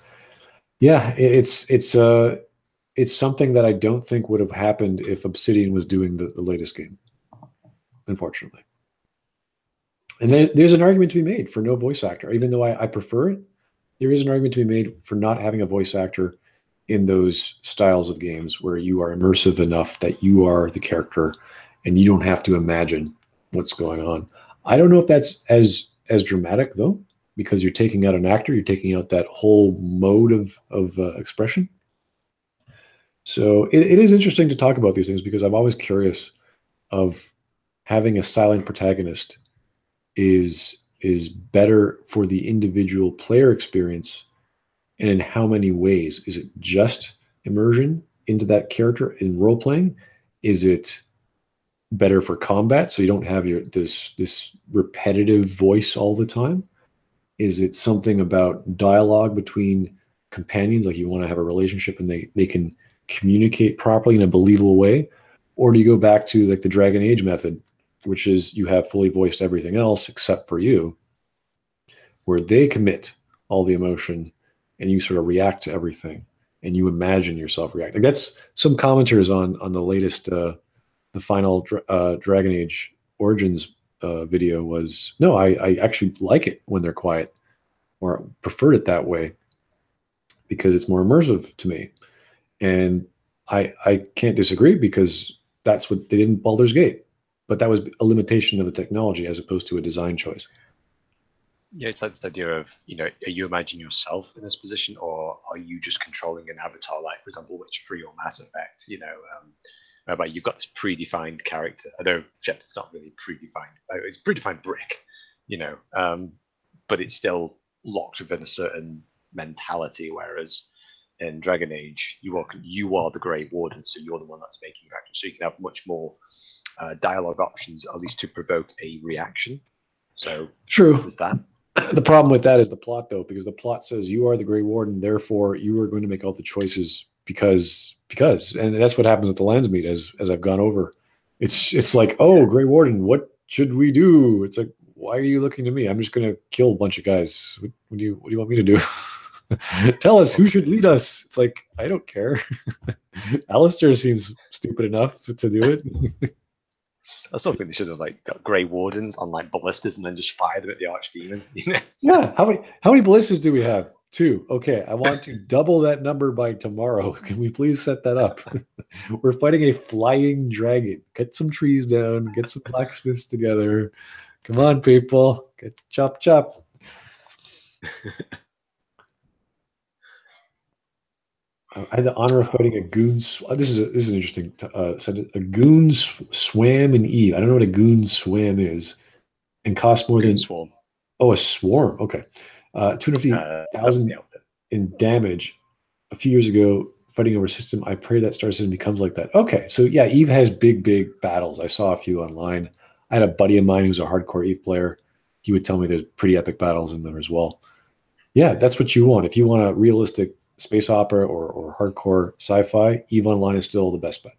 yeah, it's something that I don't think would have happened if Obsidian was doing the latest game, unfortunately. And there's an argument to be made for no voice actor, even though I prefer it. There is an argument to be made for not having a voice actor in those styles of games where you are immersive enough that you are the character and you don't have to imagine what's going on. I don't know if that's as dramatic though, because you're taking out an actor, you're taking out that whole mode of expression. So it is interesting to talk about these things, because I'm always curious of having a silent protagonist is better for the individual player experience, and in how many ways. Is it just immersion into that character in role playing? Is it better for combat, so you don't have this repetitive voice all the time? Is it something about dialogue between companions, like you want to have a relationship and they can communicate properly in a believable way? Or do you go back to like the Dragon Age method, which is you have fully voiced everything else except for you, where they commit all the emotion and you sort of react to everything and you imagine yourself reacting? That's some commenters on the latest the final Dragon Age Origins video was, no, I actually like it when they're quiet, or preferred it that way because it's more immersive to me. And I can't disagree, because that's what they did in Baldur's Gate, but that was a limitation of the technology as opposed to a design choice. Yeah, it's like this idea of, are you imagining yourself in this position, or are you just controlling an avatar, like, for example, Witcher 3 or Mass Effect, whereby you've got this predefined character, although it's not really predefined. It's predefined brick, but it's still locked within a certain mentality, whereas in Dragon Age, you are the Grey Warden, so you're the one that's making your action. So you can have much more dialogue options, at least to provoke a reaction. So true. There's that. The problem with that is the plot, though, because the plot says you are the Grey Warden, therefore you are going to make all the choices because, and that's what happens at the Landsmeet as I've gone over. It's like, oh, Grey Warden, what should we do? It's like, why are you looking to me? I'm just going to kill a bunch of guys. What do you want me to do? Tell us who should lead us. It's like, I don't care. Alistair seems stupid enough to do it. I still think they should have like got Grey Wardens on like ballistas and then just fire them at the Archdemon. Yeah. How many ballistas do we have? 2. Okay. I want to double that number by tomorrow. Can we please set that up? We're fighting a flying dragon. Get some trees down. Get some blacksmiths together. Come on, people. Get chop chop. I had the honor of fighting a goon. This is interesting. A goon swam in Eve. I don't know what a goon swam is, and cost more than swarm. Oh, a swarm. Okay, 250,000 in damage. A few years ago, fighting over a system. I pray that star system becomes like that. Okay, so yeah, Eve has big battles. I saw a few online. I had a buddy of mine who's a hardcore Eve player. He would tell me there's pretty epic battles in there as well. Yeah, that's what you want. If you want a realistic space opera or hardcore sci-fi, EVE Online is still the best bet.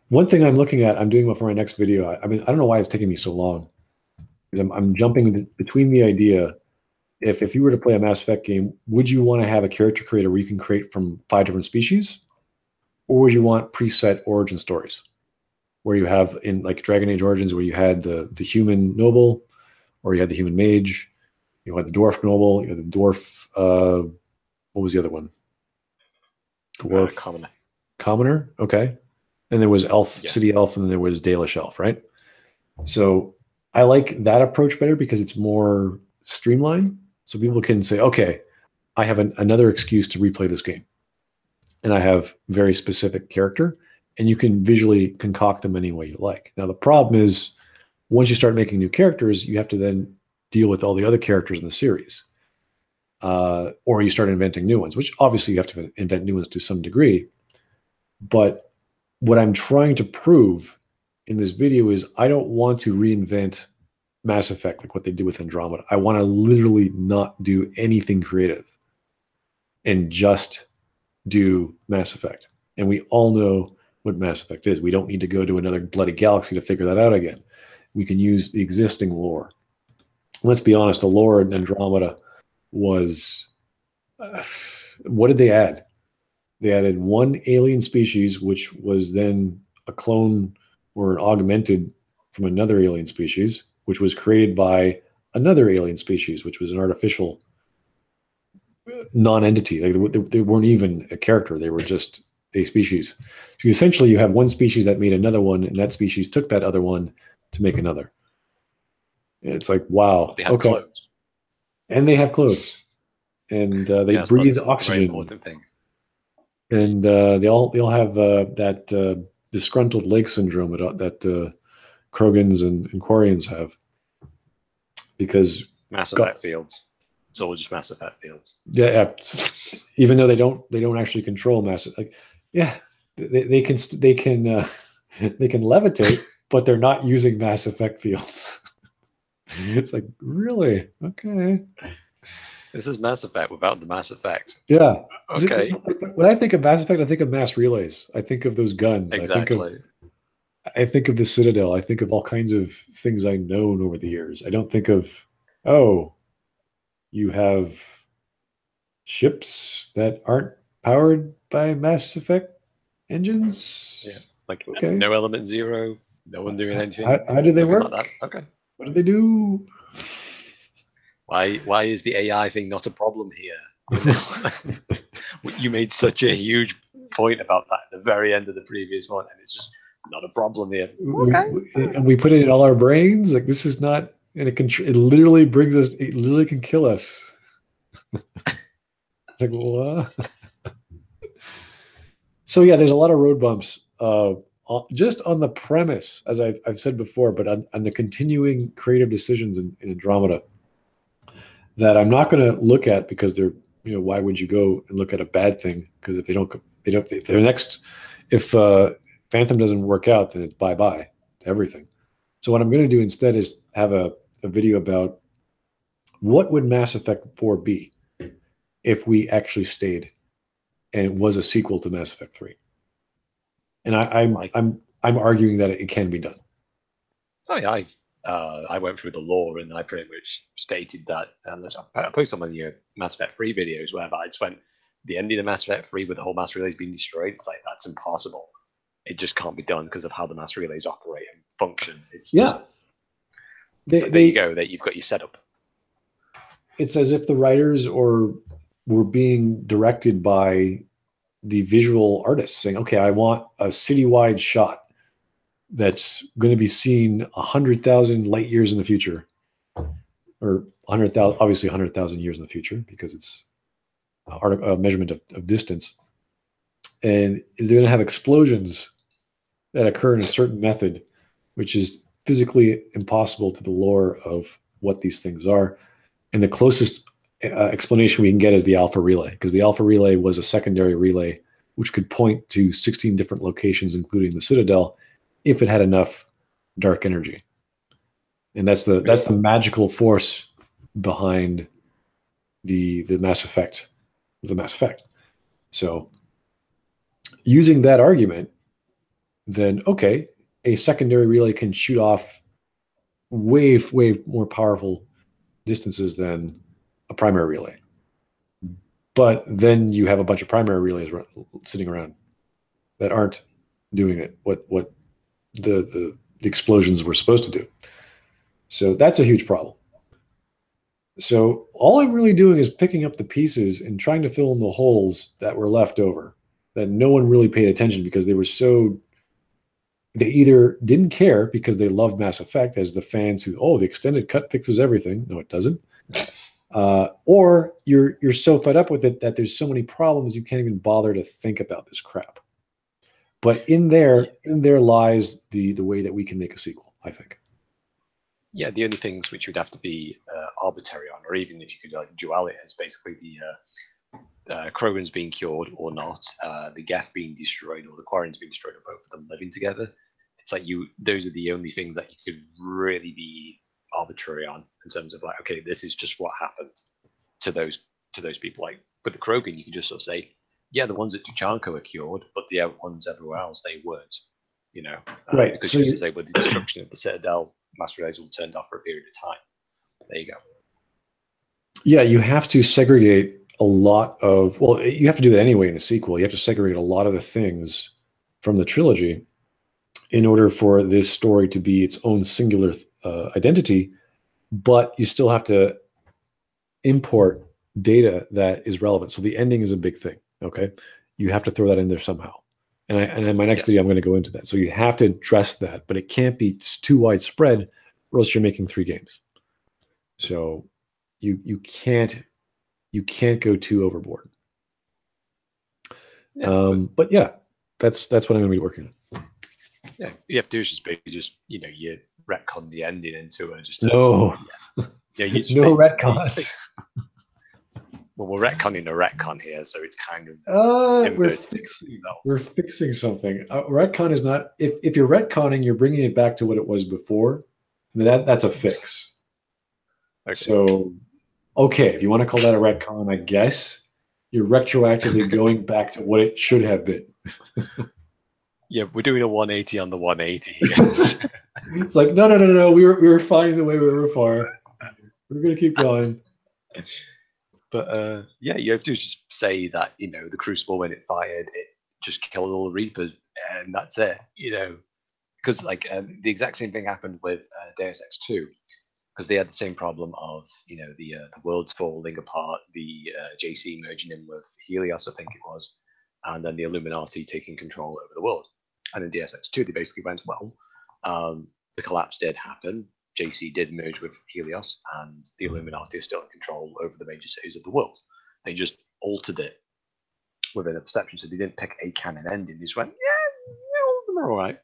One thing I'm looking at, I'm doing for my next video. I mean, I don't know why it's taking me so long. Because I'm jumping between the idea, if you were to play a Mass Effect game, would you want to have a character creator where you can create from 5 different species? Or would you want preset origin stories? Where you have, in like Dragon Age Origins, where you had the human noble, or you had the human mage, you had the dwarf noble, you had the dwarf, what was the other one? Dwarf commoner. Okay. And there was elf, yeah. City elf, and then there was Dalish elf, right? So I like that approach better because it's more streamlined. So people can say, okay, I have another excuse to replay this game. And I have very specific character, and you can visually concoct them any way you like. Now, the problem is once you start making new characters, you have to then deal with all the other characters in the series. Or you start inventing new ones, which obviously you have to invent new ones to some degree. But what I'm trying to prove in this video is I don't want to reinvent Mass Effect like what they did with Andromeda. I want to literally not do anything creative and just do Mass Effect. And we all know what Mass Effect is. We don't need to go to another bloody galaxy to figure that out again. We can use the existing lore. Let's be honest, the lore in Andromeda was, what did they add? They added one alien species, which was then a clone or an augmented from another alien species, which was created by another alien species, which was an artificial non-entity. They weren't even a character. They were just a species. So essentially you have one species that made another one, and that species took that other one to make another. It's like, wow. They have clothes. And they have clothes. And they breathe oxygen. That's a very important thing. And they all have that disgruntled leg syndrome that Krogans and Quarians have. Because Mass Effect fields. It's all just Mass Effect fields. Yeah, even though they don't actually control Mass. Like, yeah, they can levitate, but they're not using Mass Effect fields. It's like, really? Okay. This is Mass Effect without the Mass Effect. Yeah. Okay. When I think of Mass Effect, I think of mass relays. I think of those guns. Exactly. I think of the Citadel. I think of all kinds of things I've known over the years. I don't think of, oh, you have ships that aren't powered by Mass Effect engines. Yeah. Like, no element zero, no one doing anything. How do they work? Like that. Okay. What do they do? Why is the AI thing not a problem here? You made such a huge point about that at the very end of the previous one, and it's just not a problem here. Okay. And we put it in all our brains. Like, this is not in a control. It literally brings us. It literally can kill us. It's like, what? So yeah, there's a lot of road bumps. Just on the premise, as I've said before, but on the continuing creative decisions in Andromeda that I'm not going to look at because they're, why would you go and look at a bad thing? Because if Phantom doesn't work out, then it's bye-bye to everything. So what I'm going to do instead is have a video about what would Mass Effect 4 be if we actually stayed and it was a sequel to Mass Effect 3. And I'm arguing that it can be done. Oh yeah, I went through the lore and I pretty much stated that, and I posted some of your Mass Effect 3 videos where I just went, the ending of Mass Effect 3 with the whole mass relays being destroyed, it's like, that's impossible. It just can't be done because of how the mass relays operate and function. It's just, there you go, that you've got your setup. It's as if the writers were being directed by the visual artists saying, okay, I want a citywide shot that's going to be seen 100,000 light years in the future, or 100,000, obviously 100,000 years in the future, because it's a measurement of distance. And they're going to have explosions that occur in a certain method, which is physically impossible to the lore of what these things are. And the closest explanation we can get is the alpha relay, because the alpha relay was a secondary relay which could point to 16 different locations, including the Citadel, if it had enough dark energy. And that's the magical force behind the Mass Effect, So using that argument, then okay, a secondary relay can shoot off way more powerful distances than a primary relay. But then you have a bunch of primary relays sitting around that aren't doing it what the explosions were supposed to do. So that's a huge problem. So all I'm really doing is picking up the pieces and trying to fill in the holes that were left over, that no one really paid attention because they either didn't care because they loved Mass Effect, as the fans who, the extended cut fixes everything. No, it doesn't. Or you're so fed up with it that there's so many problems you can't even bother to think about this crap. But in there lies the way that we can make a sequel, I think. Yeah, the only things which would have to be arbitrary on, or even if you could dual it, is basically the Krogans being cured or not, the Geth being destroyed or the Quarians being destroyed, or both of them living together. It's like those are the only things that you could really be arbitrary on in terms of like, okay, this is just what happened to those people. Like with the Krogan, you can just sort of say, yeah, the ones at Tuchanka are cured, but the ones everywhere else, they weren't. Right? Because so you say, with the destruction of the Citadel, mass relays will turned off for a period of time. There you go. Yeah, you have to segregate a lot of. Well, you have to do that anyway in a sequel. You have to segregate a lot of the things from the trilogy in order for this story to be its own singular identity, but you still have to import data that is relevant. So the ending is a big thing. Okay, you have to throw that in there somehow. And in my next video, I'm going to go into that. So you have to address that, but it can't be too widespread, or else you're making 3 games. So you can't go too overboard. Yeah, but yeah, that's what I'm going to be working on. Yeah, you have to do is just you retcon the ending into it. No retcons. Well, we're retconning a retcon here, so it's kind of we're fixing something. Retcon is not. If you're retconning, you're bringing it back to what it was before. That's a fix. Okay. So, if you want to call that a retcon, I guess you're retroactively going back to what it should have been. Yeah, we're doing a 180 on the 180 here. It's like no. We were fine the way we were before. We're gonna keep going. But yeah, you have to just say that the Crucible, when it fired, it just killed all the Reapers, and that's it. Because the exact same thing happened with Deus Ex 2, because they had the same problem of the worlds falling apart, the JC merging in with Helios, I think it was, and then the Illuminati taking control over the world. And in Deus Ex 2, they basically went, well, the collapse did happen. JC did merge with Helios, and the Illuminati are still in control over the major cities of the world. They just altered it within a perception, so they didn't pick a canon ending. They just went, yeah, all of them are all right.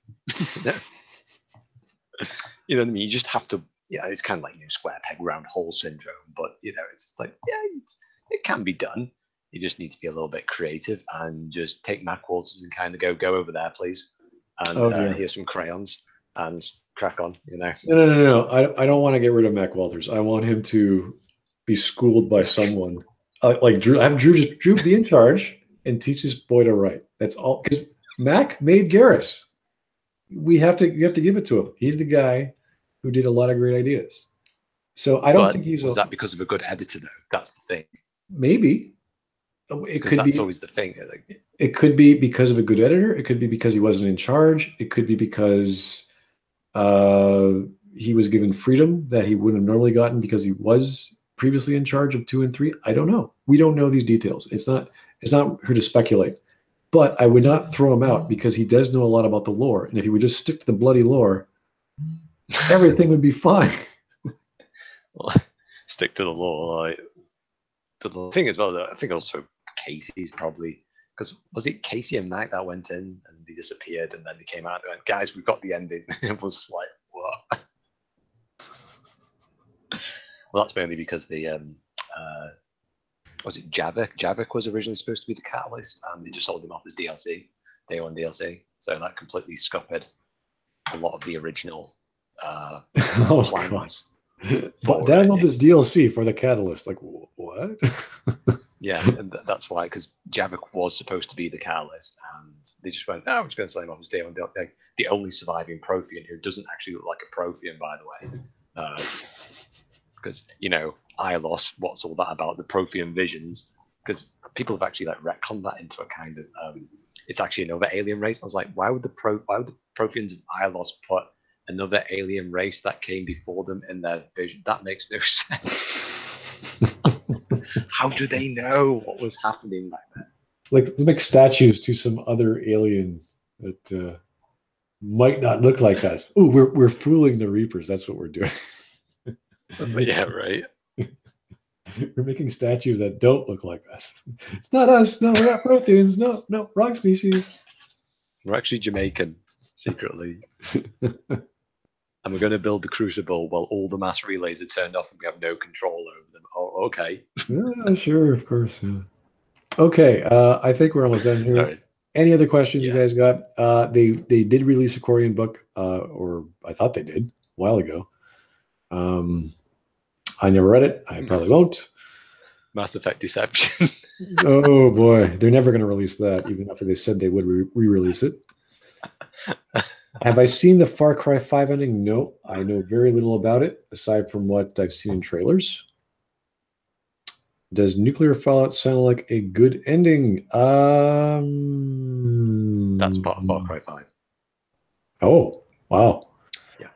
You know what I mean? You just have to, it's kind of like square peg round hole syndrome, but it's like, it can be done. You just need to be a little bit creative and just take Mac Walters and kind of go over there, please, and here's some crayons and crack on. No. I don't want to get rid of Mac Walters. I want him to be schooled by someone like Drew. Have Drew be in charge and teach this boy to write. That's all. Because Mac made Garrus. You have to give it to him. He's the guy who did a lot of great ideas. So I don't think he's. Was that because of a good editor though? That's the thing. Maybe it could be. That's always the thing. It could be because of a good editor. It could be because he wasn't in charge. It could be because he was given freedom that he wouldn't have normally gotten because he was previously in charge of 2 and 3. I don't know. We don't know these details. It's not here to speculate. But I would not throw him out because he does know a lot about the lore. And if he would just stick to the bloody lore, everything would be fine. Well, stick to the lore. Like, to the thing as well, though, I think also Casey's probably, because was it Casey and Mac that went in and they disappeared and then they came out and went, guys, we've got the ending. It was like, what? Well, that's mainly because the was it Javik? Javik was originally supposed to be the catalyst, and they just sold him off as DLC, day one DLC. So that completely scuppered a lot of the original plans. But download this DLC for the catalyst. Like, what? Yeah, and that's why, because Javik was supposed to be the catalyst, and they just went, "Oh, we're just going to sell him off as day one." The only surviving Prothean who doesn't actually look like a Prothean, by the way, because Ilos, what's all that about? The Prothean visions, because people have actually like retconned that into a kind of it's actually another alien race. I was like, why would the Protheans of Ilos put another alien race that came before them in their vision? That makes no sense. How do they know what was happening back then? Like, let's make statues to some other alien that might not look like us. Oh, we're fooling the Reapers. That's what we're doing. Yeah, right. We're making statues that don't look like us. It's not us. No, we're not Protheans. No, wrong species. We're actually Jamaican secretly. And we're going to build the Crucible while all the mass relays are turned off and we have no control over them. Oh, okay. Yeah, sure, of course. Yeah. Okay, I think we're almost done here. Sorry. Any other questions you guys got? They did release a Korean book, or I thought they did a while ago. I never read it. I probably won't. Mass Effect Deception. Oh boy, they're never going to release that, even after they said they would re-release it. Have I seen the Far Cry 5 ending? No, I know very little about it, aside from what I've seen in trailers. Does Nuclear Fallout sound like a good ending? That's part of Far Cry 5. Oh, wow. Yeah.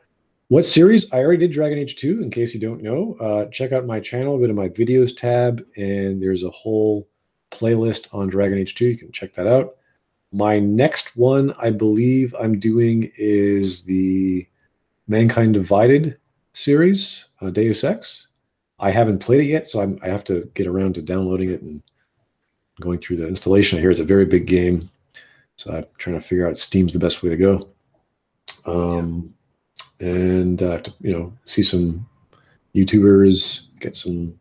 What series? I already did Dragon Age 2, in case you don't know. Check out my channel, go to my videos tab, and there's a whole playlist on Dragon Age 2. You can check that out. My next one, I believe I'm doing, is the Mankind Divided series, Deus Ex. I haven't played it yet, so I have to get around to downloading it and going through the installation. I hear it's a very big game, so I'm trying to figure out Steam's the best way to go. And see some YouTubers, get some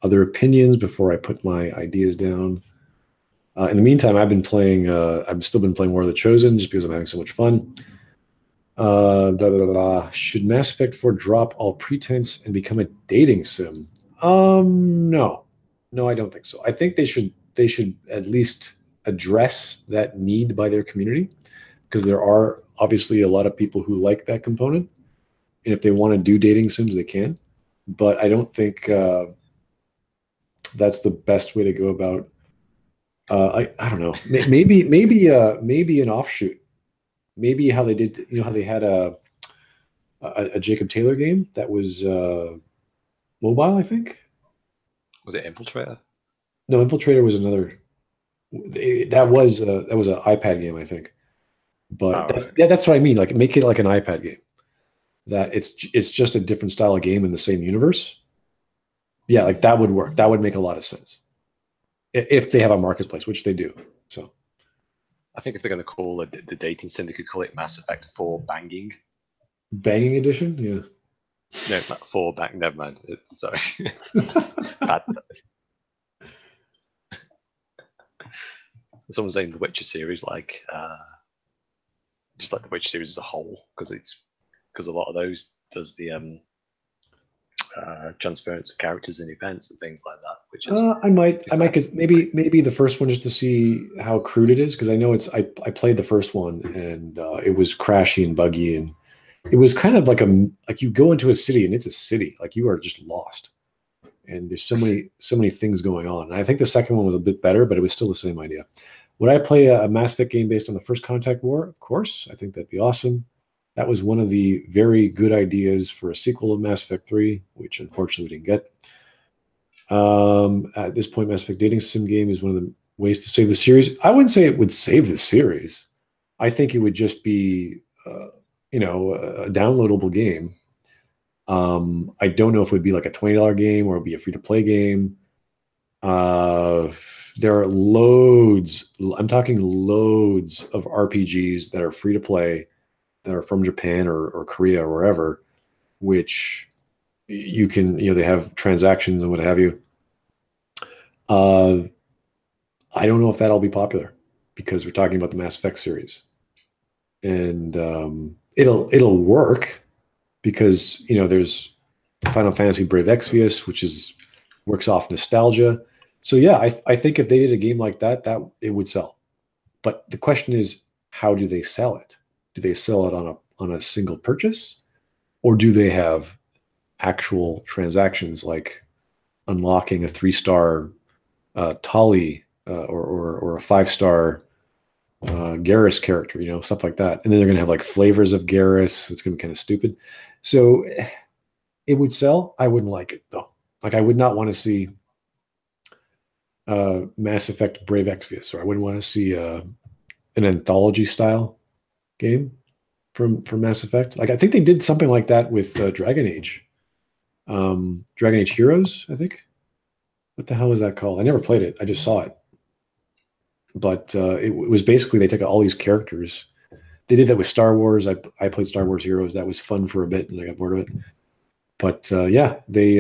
other opinions before I put my ideas down. In the meantime, I've still been playing War of the Chosen just because I'm having so much fun. Should Mass Effect 4 drop all pretense and become a dating sim? No, I don't think so. I think they should at least address that need by their community, because there are obviously a lot of people who like that component, and if they want to do dating sims, they can. But I don't think that's the best way to go about. I don't know. Maybe an offshoot. Maybe how they did. How they had a Jacob Taylor game that was mobile. I think. Was it Infiltrator? No, Infiltrator was another. That was an iPad game, I think. But that's what I mean. Like, make it like an iPad game. That it's just a different style of game in the same universe. Yeah, like that would work. That would make a lot of sense. If they have a marketplace, which they do. So, I think if they're going to call it the dating sim, they could call it Mass Effect 4 Banging. Banging edition? Yeah. No, it's not 4 Bang. Never mind. Sorry. Bad. Someone's saying the Witcher series, like just like the Witcher series as a whole, because a lot of those does the transference of characters and events and things like that. Which is I might, cause maybe the first one just to see how crude it is, because I know I played the first one and it was crashy and buggy, and it was kind of like you go into a city and it's a city, like you are just lost, and there's so many things going on. And I think the second one was a bit better, but it was still the same idea. Would I play a Mass Effect game based on the First Contact War? Of course, I think that'd be awesome. That was one of the very good ideas for a sequel of Mass Effect 3, which unfortunately we didn't get. At this point, Mass Effect dating sim game is one of the ways to save the series. I wouldn't say it would save the series. I think it would just be, a downloadable game. I don't know if it would be like a $20 game or it would be a free-to-play game. There are loads, I'm talking loads of RPGs that are free-to-play that are from Japan or Korea or wherever, which you can, they have transactions and what have you. I don't know if that'll be popular because we're talking about the Mass Effect series. And it'll work because, there's Final Fantasy Brave Exvius, which works off nostalgia. So yeah, I think if they did a game like that it would sell. But the question is, how do they sell it? Do they sell it on a single purchase, or do they have actual transactions like unlocking a 3-star Tali or a 5-star Garrus character, stuff like that. And then they're going to have like flavors of Garrus. It's going to be kind of stupid. So it would sell. I wouldn't like it though. Like I would not want to see Mass Effect Brave Exvius, or I wouldn't want to see an anthology style game from Mass Effect. Like I think they did something like that with Dragon Age. Dragon Age Heroes, I think. What the hell is that called? I never played it. I just saw it. But it was basically they took all these characters. They did that with Star Wars. I played Star Wars Heroes. That was fun for a bit, and I got bored of it. But yeah, they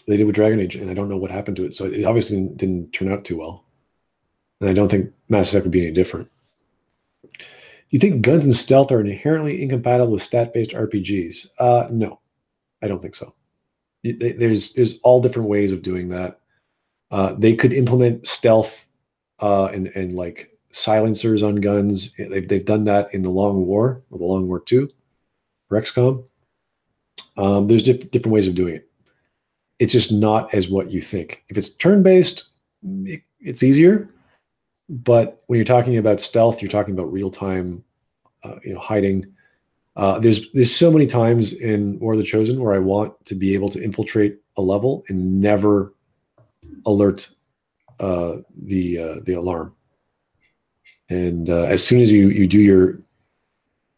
did with Dragon Age, and I don't know what happened to it. So it obviously didn't turn out too well. And I don't think Mass Effect would be any different. You think guns and stealth are inherently incompatible with stat-based RPGs? No, I don't think so. There's all different ways of doing that. They could implement stealth and like silencers on guns. They've done that in the Long War or the Long War II, or XCOM. There's different ways of doing it. It's just not as what you think. If it's turn-based, it's easier. But when you're talking about stealth, you're talking about real-time, hiding. There's so many times in War of the Chosen where I want to be able to infiltrate a level and never alert the alarm. And as soon as you do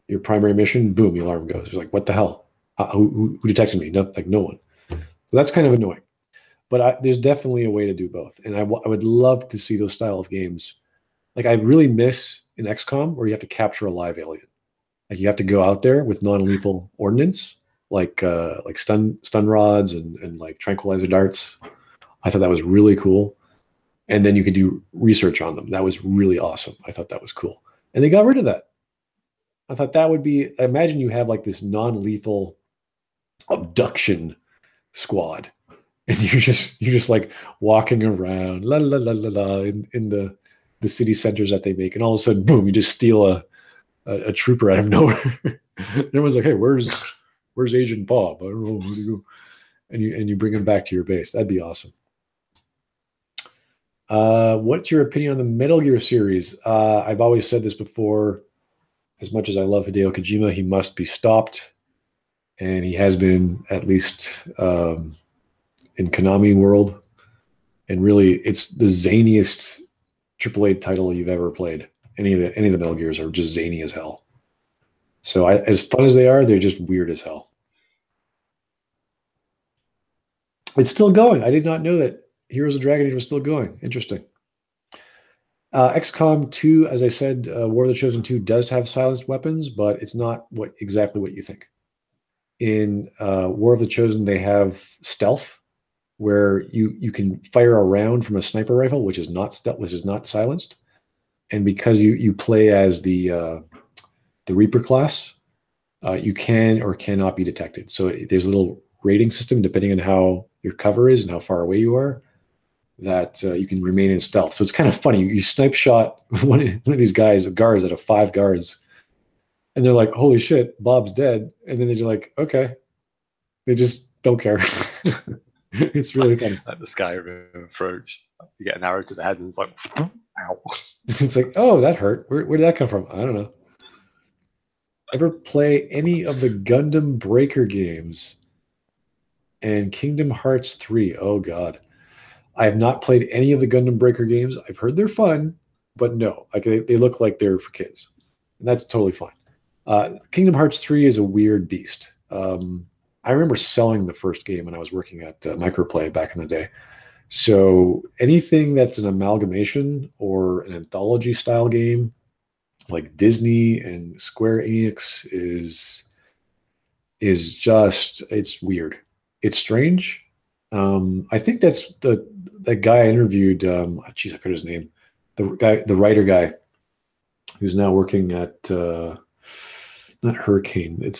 your primary mission, boom, the alarm goes. You're like, what the hell? Who detected me? No one. So that's kind of annoying. But there's definitely a way to do both. And I would love to see those style of games. Like I really miss in XCOM where you have to capture a live alien. Like you have to go out there with non-lethal ordnance, like stun rods and like tranquilizer darts. I thought that was really cool. And then you could do research on them. That was really awesome. I thought that was cool. And they got rid of that. I thought that would be, imagine you have like this non-lethal abduction squad. And you're just like walking around la la la la la in the city centers that they make. And all of a sudden, boom, you just steal a trooper out of nowhere. And everyone's like, hey, where's Agent Bob? I don't know, where do you go? And you bring him back to your base. That'd be awesome. What's your opinion on the Metal Gear series? I've always said this before. As much as I love Hideo Kojima, he must be stopped. And he has been, at least in Konami world. And really, it's the zaniest AAA title you've ever played. Any of the Metal Gears are just zany as hell. So as fun as they are, they're just weird as hell. It's still going. I did not know that Heroes of Dragon Age was still going. Interesting. XCOM 2, as I said, War of the Chosen 2 does have silenced weapons, but it's not exactly what you think. In War of the Chosen, they have stealth, where you can fire a round from a sniper rifle, which is not silenced. And because you play as the Reaper class, you can or cannot be detected. So there's a little rating system depending on how your cover is and how far away you are, that you can remain in stealth. So it's kind of funny. You snipe shot one of these guys, guards, out of 5 guards, and they're like, "Holy shit, Bob's dead," and then they're like, "Okay," they just don't care. It's really funny. Like the Skyrim approach. You get an arrow to the head, and it's like, ow. It's like, oh, that hurt. Where did that come from? I don't know. Ever play any of the Gundam Breaker games and Kingdom Hearts 3? Oh God, I have not played any of the Gundam Breaker games. I've heard they're fun, but no, like they look like they're for kids, and that's totally fine. Kingdom Hearts 3 is a weird beast. I remember selling the first game when I was working at Microplay back in the day. So anything that's an amalgamation or an anthology style game, like Disney and Square Enix, is just, it's weird. It's strange. I think that's that guy I interviewed. Geez, I forget his name. The writer guy, who's now working at not Hurricane.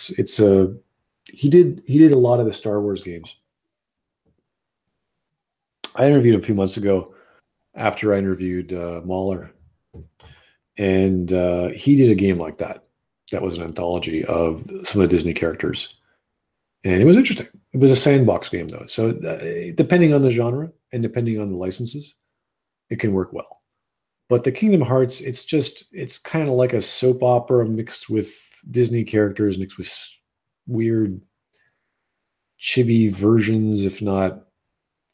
He did a lot of the Star Wars games. I interviewed him a few months ago after I interviewed Mahler, and he did a game like that. That was an anthology of some of the Disney characters, and it was interesting. It was a sandbox game though, so depending on the genre and depending on the licenses, it can work well. But the Kingdom Hearts, it's kind of like a soap opera mixed with Disney characters, mixed with weird chibi versions, if not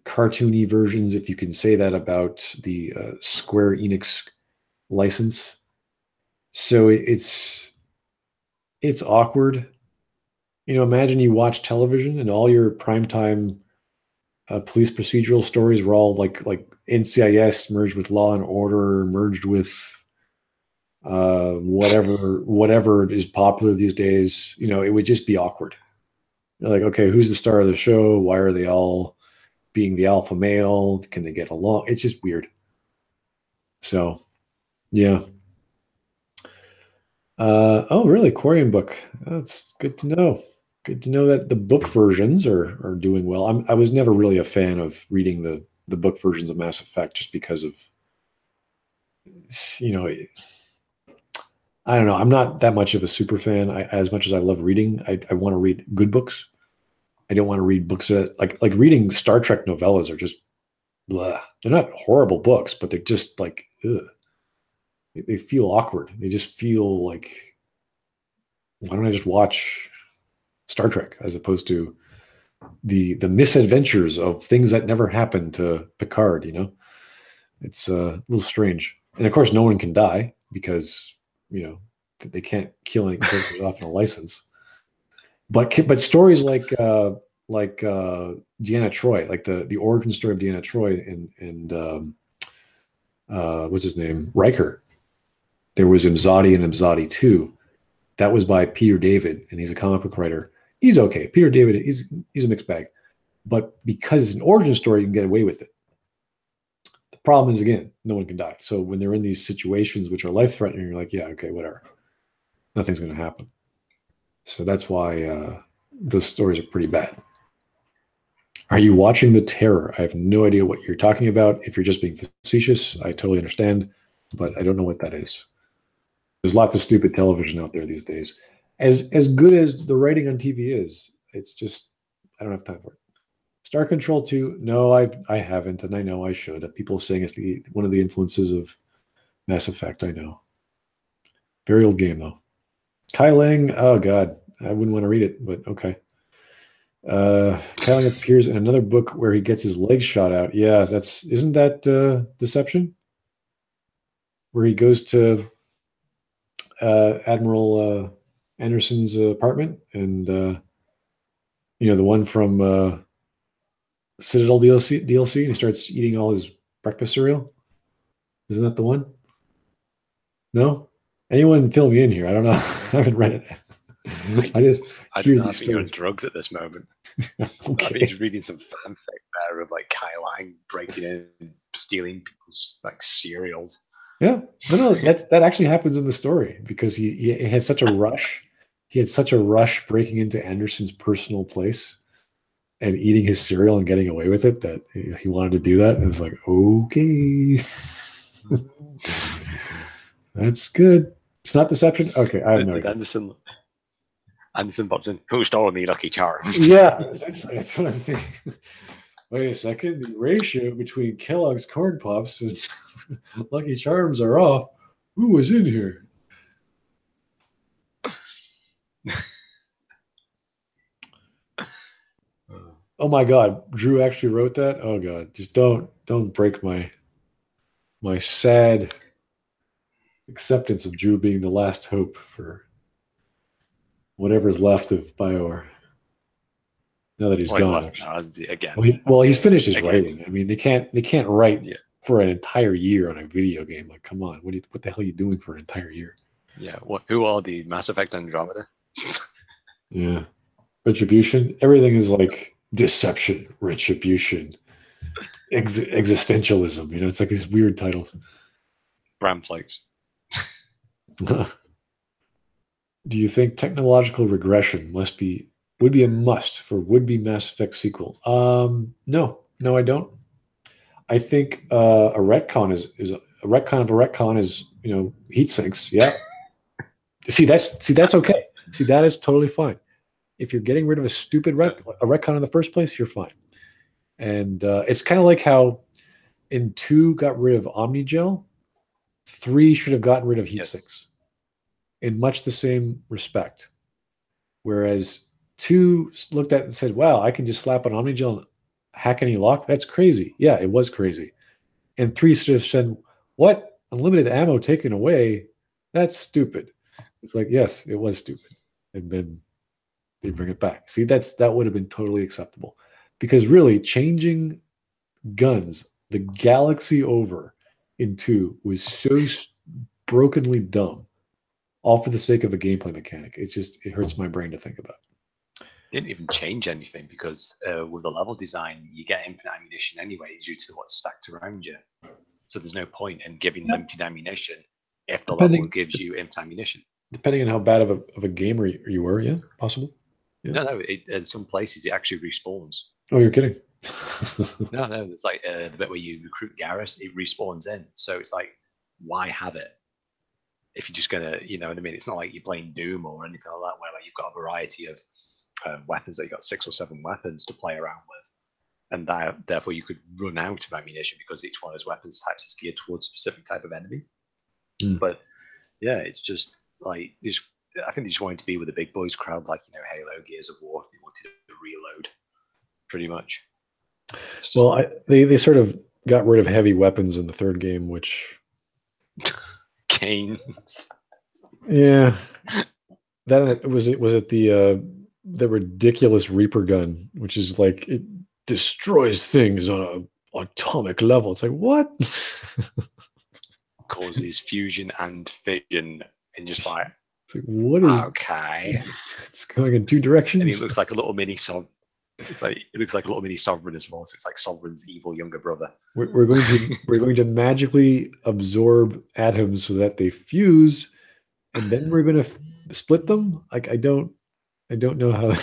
cartoony versions, if you can say that about the Square Enix license. So it's awkward. You know, imagine you watch television and all your primetime police procedural stories were all like NCIS merged with Law and Order, merged with whatever is popular these days. You know, it would just be awkward. You're like, okay, who's the star of the show? Why are they all being the alpha male? Can they get along? It's just weird. So, yeah. Oh, really? Quarium book. That's good to know. Good to know that the book versions are doing well. I was never really a fan of reading the book versions of Mass Effect just because of, you know, I don't know. I'm not that much of a super fan. As much as I love reading, I want to read good books. I don't want to read books that like reading Star Trek novellas are just blah. They're not horrible books, but they're just like, ugh. They feel awkward. They just feel like, why don't I just watch Star Trek as opposed to the misadventures of things that never happened to Picard? You know, it's a little strange. And of course, no one can die because, you know, they can't kill any characters off in a license. But stories like Deanna Troi, like the origin story of Deanna Troi and what's his name, Riker. There was Imzadi and Imzadi 2. That was by Peter David, and he's a comic book writer. He's okay. Peter David, he's a mixed bag. But because it's an origin story, you can get away with it. The problem is, again, no one can die. So when they're in these situations which are life-threatening, you're like, yeah, okay, whatever. Nothing's going to happen. So that's why those stories are pretty bad. Are you watching The Terror? I have no idea what you're talking about. If you're just being facetious, I totally understand, but I don't know what that is. There's lots of stupid television out there these days. As good as the writing on TV is, it's just, I don't have time for it. Star Control 2, no, I haven't, and I know I should. People are saying it's one of the influences of Mass Effect, I know. Very old game, though. Kai Lang, oh God, I wouldn't want to read it, but okay. Kai Lang appears in another book where he gets his legs shot out. Yeah, isn't that Deception? Where he goes to Admiral Anderson's apartment, and you know, the one from Citadel DLC, and he starts eating all his breakfast cereal. Isn't that the one? No? Anyone fill me in here? I don't know. I haven't read it. I do not think you're on drugs at this moment. Okay. I've been reading some fanfic there of like Kai Lang breaking in, stealing people's like cereals. Yeah, no, that actually happens in the story because he had such a rush. He had such a rush breaking into Anderson's personal place and eating his cereal and getting away with it that he wanted to do that. And it's like, okay, that's good. It's not deception? Okay, I have no Did idea. Anderson pops in. Who stole me Lucky Charms? Yeah, essentially, that's what I'm thinking. Wait a second, the ratio between Kellogg's Corn Puffs and Lucky Charms are off. Who was in here? Oh my God, Drew actually wrote that? Oh God, just don't break my sad acceptance of Drew being the last hope for whatever's left of BioWare. Now that he's Well, he's gone, left now, isn't he? Again. He's finished his Again. writing. I mean, they can't write for an entire year on a video game. Like, come on, what the hell are you doing for an entire year? Yeah. Who are the Mass Effect Andromeda? Yeah. Retribution. Everything is like deception, retribution, existentialism. You know, it's like these weird titles. Bram Flakes. Do you think technological regression would be a must for would-be Mass Effect sequel? No, I don't. I think a retcon is a retcon of a retcon is, you know, heat sinks. Yeah. See, that's okay. See, that is totally fine. If you're getting rid of a stupid retcon in the first place, you're fine. And it's kind of like how in 2 got rid of Omnigel, 3 should have gotten rid of heat sinks in much the same respect. Whereas 2 looked at it and said, wow, I can just slap an Omnigel and hack any lock? That's crazy. Yeah, it was crazy. And 3 should have said, what? Unlimited ammo taken away? That's stupid. It's like, yes, it was stupid. And then they bring it back. See, that would have been totally acceptable. Because really, changing guns the galaxy over in 2 was so brokenly dumb, all for the sake of a gameplay mechanic. It hurts my brain to think about. Didn't even change anything because with the level design, you get infinite ammunition anyway due to what's stacked around you. So there's no point in giving limited ammunition if the level gives you infinite ammunition. Depending on how bad of a gamer you were, yeah, possible. Yeah. No, in some places it actually respawns. Oh, you're kidding? No, there's like the bit where you recruit Garrus, it respawns in. So it's like, why have it? If you're just gonna, you know what I mean? It's not like you're playing Doom or anything like that, where like you've got a variety of weapons. That you've got 6 or 7 weapons to play around with, and therefore you could run out of ammunition because each one of those weapons types is geared towards a specific type of enemy. But yeah, it's just like this. I think they just wanted to be with the big boys crowd, like, you know, Halo, Gears of War. They wanted to reload, pretty much. Well, they sort of got rid of heavy weapons in the 3rd game, which canes. Yeah, that was it. The ridiculous Reaper gun, which is like it destroys things on an atomic level. It's like, what? Causes fusion and fission, and just like, it's like, what is okay? It's going in 2 directions. And he looks like a little mini It looks like a little mini Sovereign as well. So it's like Sovereign's evil younger brother. We're going to magically absorb atoms so that they fuse, and then we're going to split them. Like, I don't know how.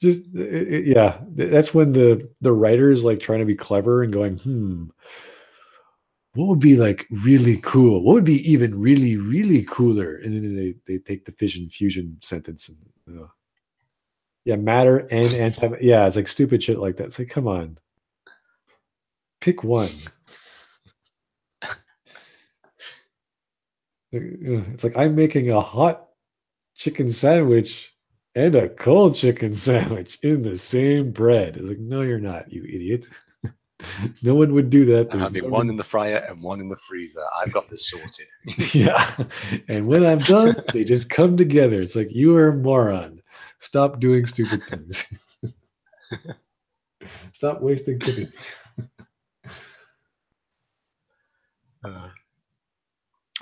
Yeah, that's when the writers like trying to be clever and going, what would be like really cool? What would be even really, really cooler? And then they take the fission fusion sentence and yeah, matter and anti. Yeah, it's like stupid shit like that. It's like, come on, pick one. It's like I'm making a hot chicken sandwich and a cold chicken sandwich in the same bread. It's like, no, you're not, you idiot. No one would do that. I'm having one in the fryer and one in the freezer. I've got this sorted. Yeah. And when I'm done, they just come together. It's like, you are a moron. Stop doing stupid things. Stop wasting chickens.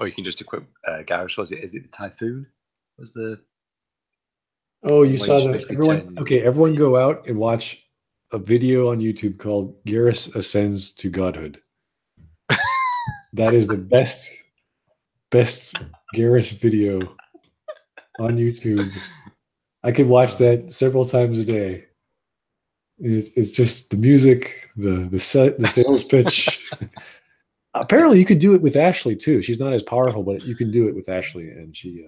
Or you can just equip Garrus. Is it the Typhoon? Was the Oh, you saw that? Everyone go out and watch a video on YouTube called Garrus Ascends to Godhood. That is the best Garrus video on YouTube. I could watch that several times a day. It's just the music, the sales pitch. Apparently, you could do it with Ashley too. She's not as powerful, but you can do it with Ashley, and she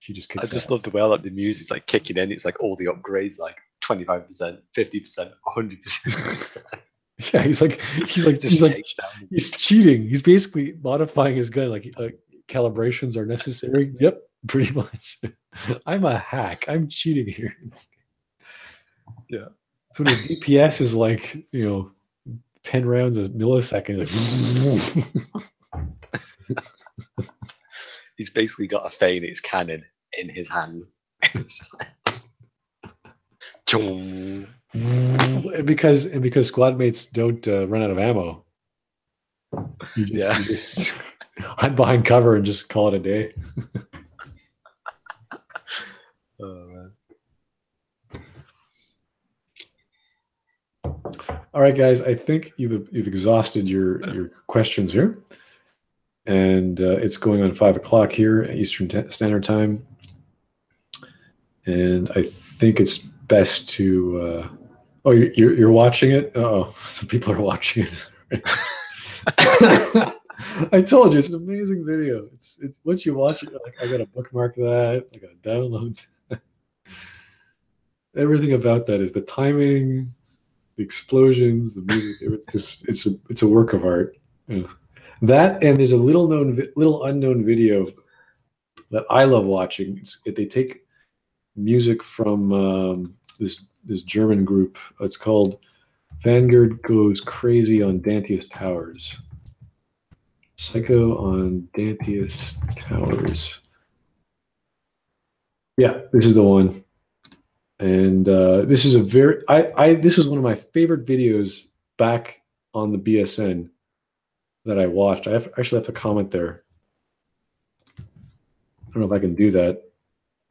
just kicks I just ass. love the way like the music's like kicking in. It's like all the upgrades, like 25%, 50%, 100%. Yeah, he's like he's cheating. He's basically modifying his gun. Like calibrations are necessary. Yep, pretty much. I'm a hack. I'm cheating here. Yeah. So his DPS is like 10 rounds a millisecond. Like, He's basically got a Phoenix cannon in his hand. and because squad mates don't run out of ammo, you just hide behind cover and just call it a day. Oh, man. All right, guys. I think you've exhausted your questions here, and it's going on 5 o'clock here at Eastern Standard Time, and I think it's best to. Oh, you're watching it? Oh, some people are watching it. I told you it's an amazing video. It's once you watch it, you're like, I gotta bookmark that. I gotta download that. Everything about that is the timing, the explosions, the music. It's a work of art. Yeah. That, and there's a little unknown video that I love watching. They take music from this German group. It's called Vanguard Goes Crazy on Dantius Towers. Psycho on Dantius Towers. Yeah, this is the one. And this is this is one of my favorite videos back on the BSN that I watched. I actually have to comment there. I don't know if I can do that,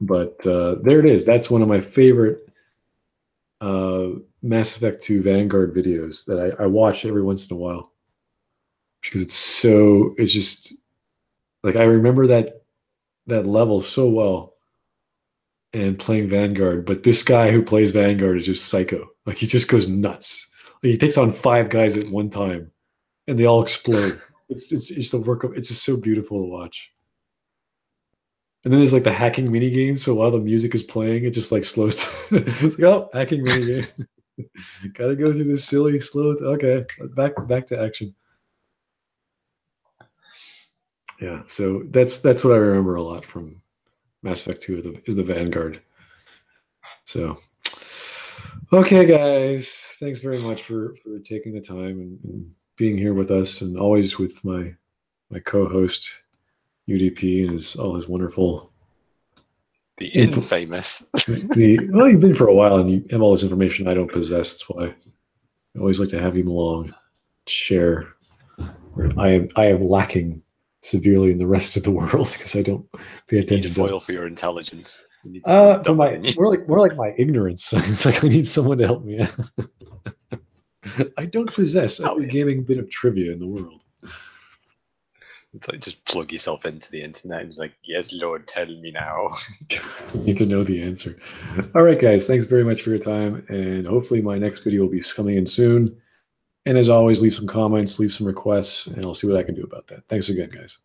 but there it is. That's one of my favorite Mass Effect 2 Vanguard videos that I watch every once in a while, because it's just like, I remember that level so well and playing Vanguard, but this guy who plays Vanguard is just psycho. Like, he just goes nuts. Like, he takes on 5 guys at one time and they all explode. It's the work of, it's just so beautiful to watch. And then there's like the hacking mini game. So while the music is playing, it just like slows. It's like, oh, hacking mini game. Gotta go through this silly, slow. Okay, back to action. Yeah, so that's what I remember a lot from Mass Effect 2 is the Vanguard. So, okay, guys, thanks very much for taking the time and being here with us, and always with my co-host UDP and all his wonderful, the infamous. Well, you've been for a while and you have all this information I don't possess. That's why I always like to have him along, share. Where I am lacking severely in the rest of the world because I don't pay attention. Foil for your intelligence. More like my ignorance. It's like I need someone to help me out. I don't possess every gaming bit of trivia in the world. It's like, just plug yourself into the internet and it's like, yes, Lord, tell me now. You need to know the answer. All right, guys, thanks very much for your time, and hopefully my next video will be coming in soon. And as always, leave some comments, leave some requests, and I'll see what I can do about that. Thanks again, guys.